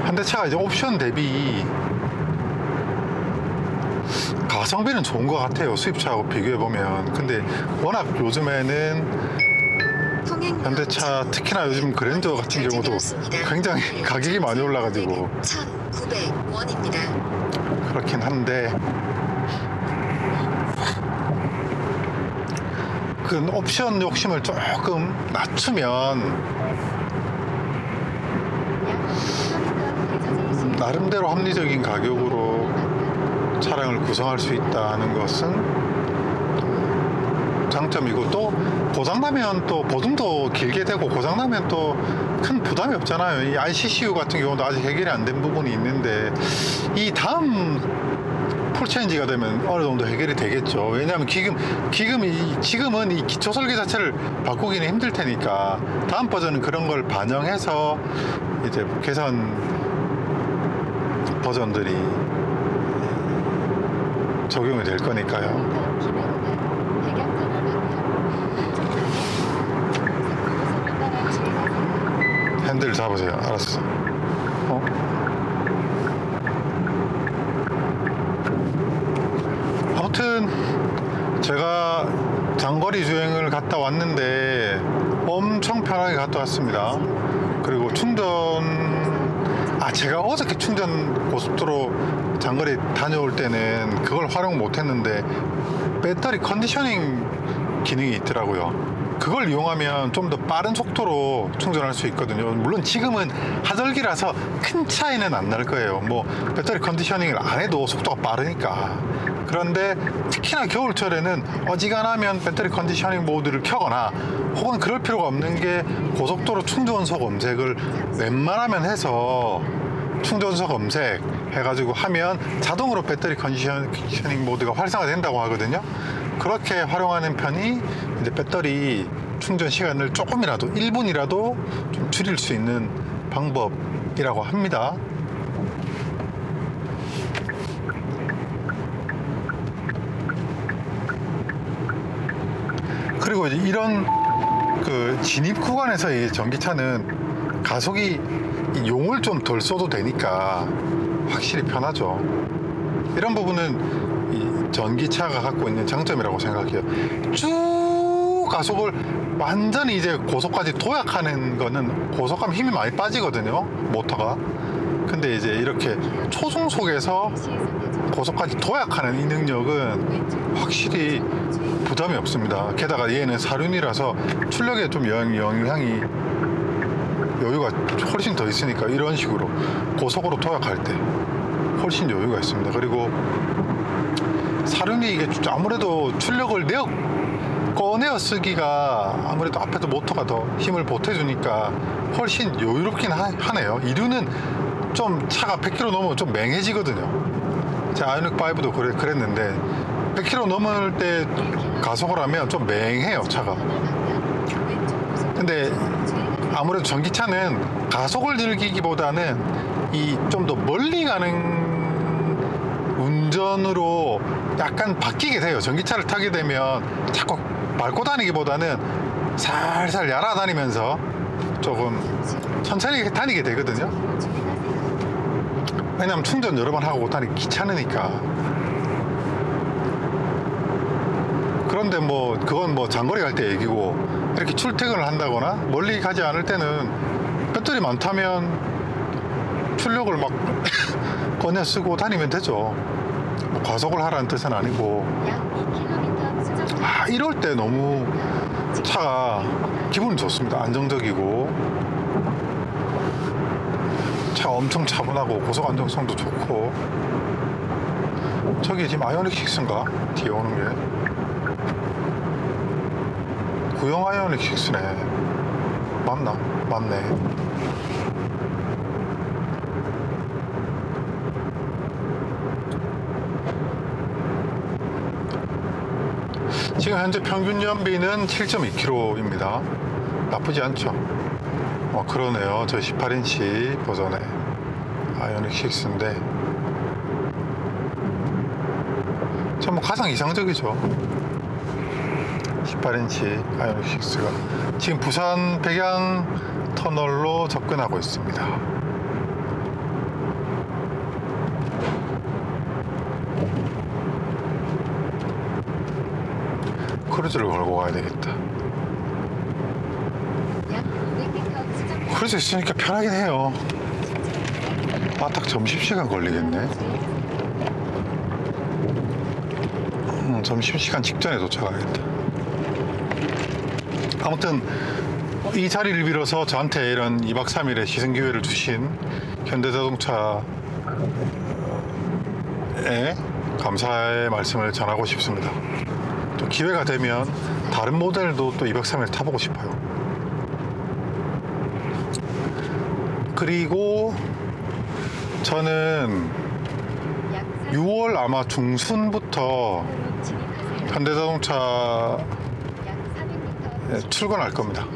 현대차가 이제 옵션 대비 가성비는 좋은 것 같아요. 수입차하고 비교해 보면. 근데 워낙 요즘에는 현대차 특히나 요즘 그랜저 같은 경우도 굉장히 가격이 많이 올라가지고 1,900원입니다. 그렇긴 한데 그 옵션 욕심을 조금 낮추면 나름대로 합리적인 가격으로 차량을 구성할 수 있다는 것은 장점이고, 또 고장나면 또 보증도 길게 되고 고장나면 또 큰 부담이 없잖아요. 이 RCCU 같은 경우도 아직 해결이 안 된 부분이 있는데 이 다음 풀체인지가 되면 어느 정도 해결이 되겠죠. 왜냐하면 지금은 이 기초 설계 자체를 바꾸기는 힘들 테니까 다음 버전은 그런 걸 반영해서 이제 개선 버전들이 적용이 될 거니까요. 핸들 잡으세요. 알았어. 아무튼 제가 장거리 주행을 갔다 왔는데 엄청 편하게 갔다 왔습니다. 그리고 제가 어저께 충전 고속도로 장거리 다녀올 때는 그걸 활용 못 했는데 배터리 컨디셔닝 기능이 있더라고요. 그걸 이용하면 좀 더 빠른 속도로 충전할 수 있거든요. 물론 지금은 하절기라서 큰 차이는 안 날 거예요. 뭐 배터리 컨디셔닝을 안 해도 속도가 빠르니까. 그런데 특히나 겨울철에는 어지간하면 배터리 컨디셔닝 모드를 켜거나 혹은 그럴 필요가 없는 게 고속도로 충전소 검색을 웬만하면 해서 충전소 검색 해가지고 하면 자동으로 배터리 컨디셔닝 모드가 활성화된다고 하거든요. 그렇게 활용하는 편이 이제 배터리 충전 시간을 조금이라도 1분이라도 좀 줄일 수 있는 방법이라고 합니다. 그리고 이제 이런 그 진입 구간에서의 전기차는 가속이 용을 좀 덜 써도 되니까 확실히 편하죠. 이런 부분은 이 전기차가 갖고 있는 장점이라고 생각해요. 쭉 가속을 완전히 이제 고속까지 도약하는 거는 고속감 힘이 많이 빠지거든요, 모터가. 근데 이제 이렇게 초중속에서 고속까지 도약하는 이 능력은 확실히 부담이 없습니다. 게다가 얘는 사륜이라서 출력에 좀 영향이 여유가 훨씬 더 있으니까 이런 식으로 고속으로 도약할 때 훨씬 여유가 있습니다. 그리고 사륜이 이게 아무래도 출력을 꺼내어 쓰기가 아무래도 앞에도 모터가 더 힘을 보태주니까 훨씬 여유롭긴 하네요. 이륜은 좀 차가 100km 넘으면 좀 맹해지거든요. 제 아이오닉5도 그랬는데 100km 넘을 때 가속을 하면 좀 맹해요, 차가. 근데 아무래도 전기차는 가속을 즐기기보다는 이 좀 더 멀리 가는 운전으로 약간 바뀌게 돼요. 전기차를 타게 되면 자꾸 밟고 다니기보다는 살살 날아다니면서 조금 천천히 다니게 되거든요. 왜냐면 충전 여러 번 하고 다니기 귀찮으니까. 그런데 뭐 그건 뭐 장거리 갈 때 얘기고, 이렇게 출퇴근을 한다거나 멀리 가지 않을 때는 배터리 많다면 출력을 막 꺼내 쓰고 다니면 되죠. 뭐 과속을 하라는 뜻은 아니고. 이럴 때 너무 차가 기분이 좋습니다. 안정적이고 차가 엄청 차분하고 고속 안정성도 좋고. 저기 지금 아이오닉 6인가? 뒤에 오는 게 구형 아이오닉 6네. 맞나? 맞네. 지금 현재 평균 연비는 7.2km입니다. 나쁘지 않죠? 그러네요. 저 18인치 버전의 아이오닉 6인데 참 뭐 가장 이상적이죠. 18인치 아이오닉 6가 지금 부산 백양 터널로 접근하고 있습니다. 크루즈를 걸고 가야 되겠다. 약 500m 수정 크루즈 있으니까 편하긴 해요. 아, 딱 점심시간 걸리겠네. 점심시간 직전에 도착하겠다. 아무튼 이 자리를 빌어서 저한테 이런 2박 3일의 시승 기회를 주신 현대자동차에 감사의 말씀을 전하고 싶습니다. 또 기회가 되면 다른 모델도 또 2박 3일 타보고 싶어요. 그리고 저는 약 6월 아마 중순부터 4km 진입하세요. 현대자동차 약 400m 출근할 겁니다.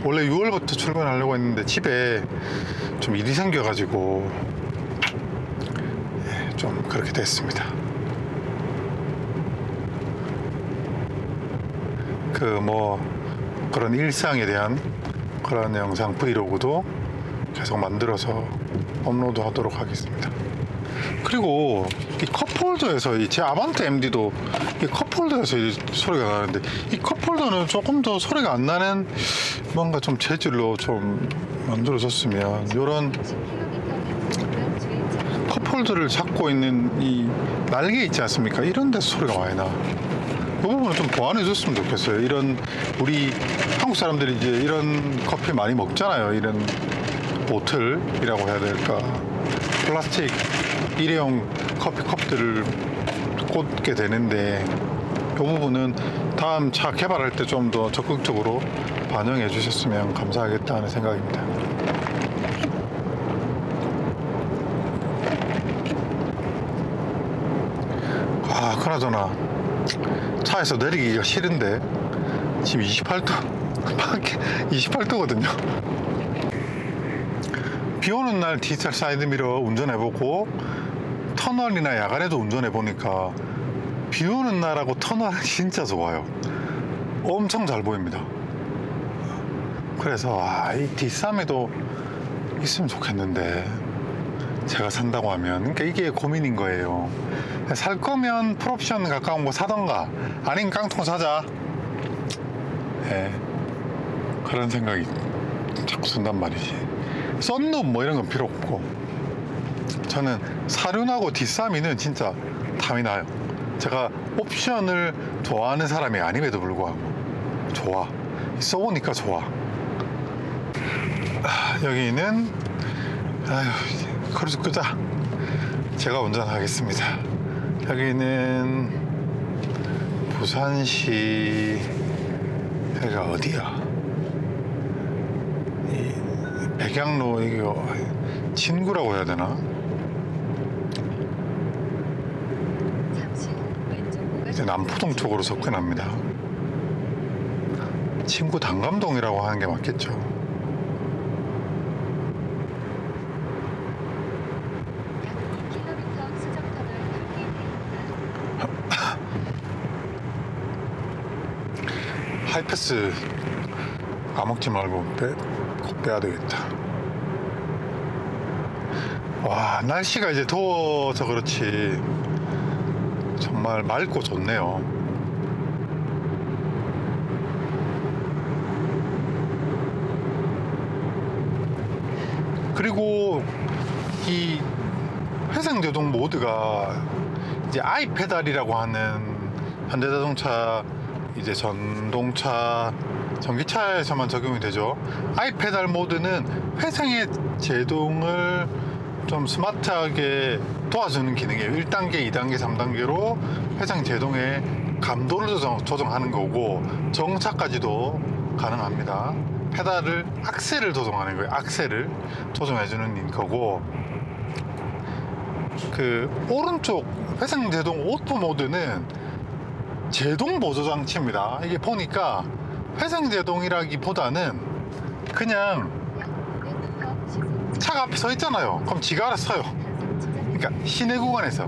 원래 6월부터 출근하려고 했는데 집에 좀 일이 생겨가지고 좀 그렇게 됐습니다. 그 뭐 그런 일상에 대한 그런 영상 브이로그도 계속 만들어서 업로드 하도록 하겠습니다. 그리고 이 컵홀더에서 제 아반떼 MD도 이 컵홀더에서 이 소리가 나는데 이 컵홀더는 조금 더 소리가 안 나는 뭔가 좀 재질로 좀 만들어졌으면 이런 10km 정면 주행차 컵홀더를 잡고 있는 이 날개 있지 않습니까? 이런 데서 소리가 많이 나. 이 부분을 좀 보완해 줬으면 좋겠어요. 이런 우리 한국 사람들이 이제 이런 커피 많이 먹잖아요. 이런 보틀이라고 해야 될까? 플라스틱 일회용 커피 컵들을 꽂게 되는데 이 부분은 다음 차 개발할 때 좀 더 적극적으로 반영해 주셨으면 감사하겠다는 생각입니다. 아, 그나저나 차에서 내리기가 싫은데 지금 28도 밖에 28도거든요. 비 오는 날 디지털 사이드미러 운전해보고 터널이나 야간에도 운전해보니까 비 오는 날하고 터널은 진짜 좋아요. 엄청 잘 보입니다. 그래서 이 뒷삼에도 있으면 좋겠는데 제가 산다고 하면 그러니까 이게 고민인 거예요. 살 거면 풀옵션 가까운 거 사던가 아닌 깡통 사자. 그런 생각이 자꾸 든단 말이지. 썬룸 뭐 이런 건 필요 없고 저는 사륜하고 뒷삼이는 진짜 탐이 나요. 제가 옵션을 좋아하는 사람이 아님에도 불구하고 좋아. 써보니까 좋아. 여기는 크루즈 끄자. 제가 운전하겠습니다. 여기는 부산시 여기가 어디야? 이 백양로 이거 친구라고 해야 되나? 잠시 후 왼쪽 이제 구간 남포동 쪽으로 접근합니다. 친구 단감동이라고 하는 게 맞겠죠? 약 2km 수정터널 단계입니다. 하이패스 까먹지 말고 꼭 빼야 되겠다. 와, 날씨가 이제 더워서 그렇지 정말 맑고 좋네요. 그리고 이 회생제동 모드가 이제 아이페달이라고 하는 현대자동차 이제 전동차 전기차에서만 적용이 되죠. 아이페달 모드는 회생의 제동을 좀 스마트하게 도와주는 기능이에요. 1단계, 2단계, 3단계로 회생 제동의 감도를 조정하는 거고 정차까지도 가능합니다. 페달을 악셀을 조정하는 거예요. 악셀을 조정해주는 거고 그 오른쪽 회생 제동 오토 모드는 제동 보조 장치입니다. 이게 보니까 회생 제동이라기보다는 그냥 약 500m 시속 차가 앞에 서 있잖아요. 그럼 지가 알아서 서요. 그러니까 시내 구간에서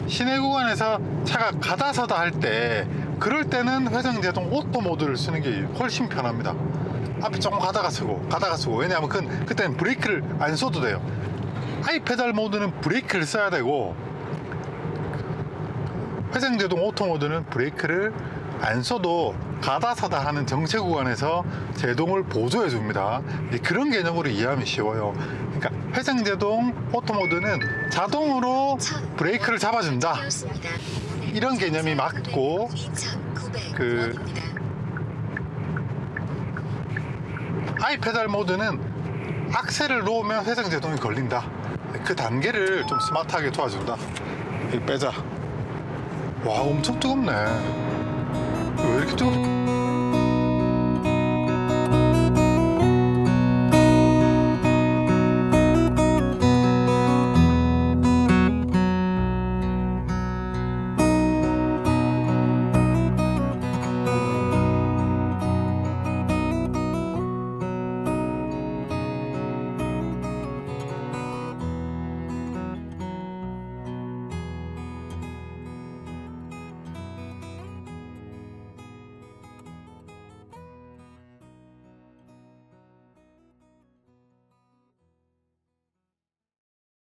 시내 구간에서 차가 가다 서다 할 때 그럴 때는 회생 제동 오토 모드를 쓰는 게 훨씬 편합니다. 앞에 조금 가다가 서고 왜냐하면 그때는 브레이크를 안 써도 돼요. 아이페달 모드는 브레이크를 써야 되고 회생 제동 오토 모드는 브레이크를 안 써도 가다 서다 하는 정체 구간에서 제동을 보조해 줍니다. 그런 개념으로 이해하면 쉬워요. 그러니까 회생제동 오토모드는 자동으로 브레이크를 잡아준다. 되었습니다. 이런 개념이 맞고, 2,900 원입니다. 아이페달 모드는 악셀을 놓으면 회생제동이 걸린다. 그 단계를 좀 스마트하게 도와준다. 이거 빼자. 와, 엄청 뜨겁네. 왜 이렇게 뜨겁?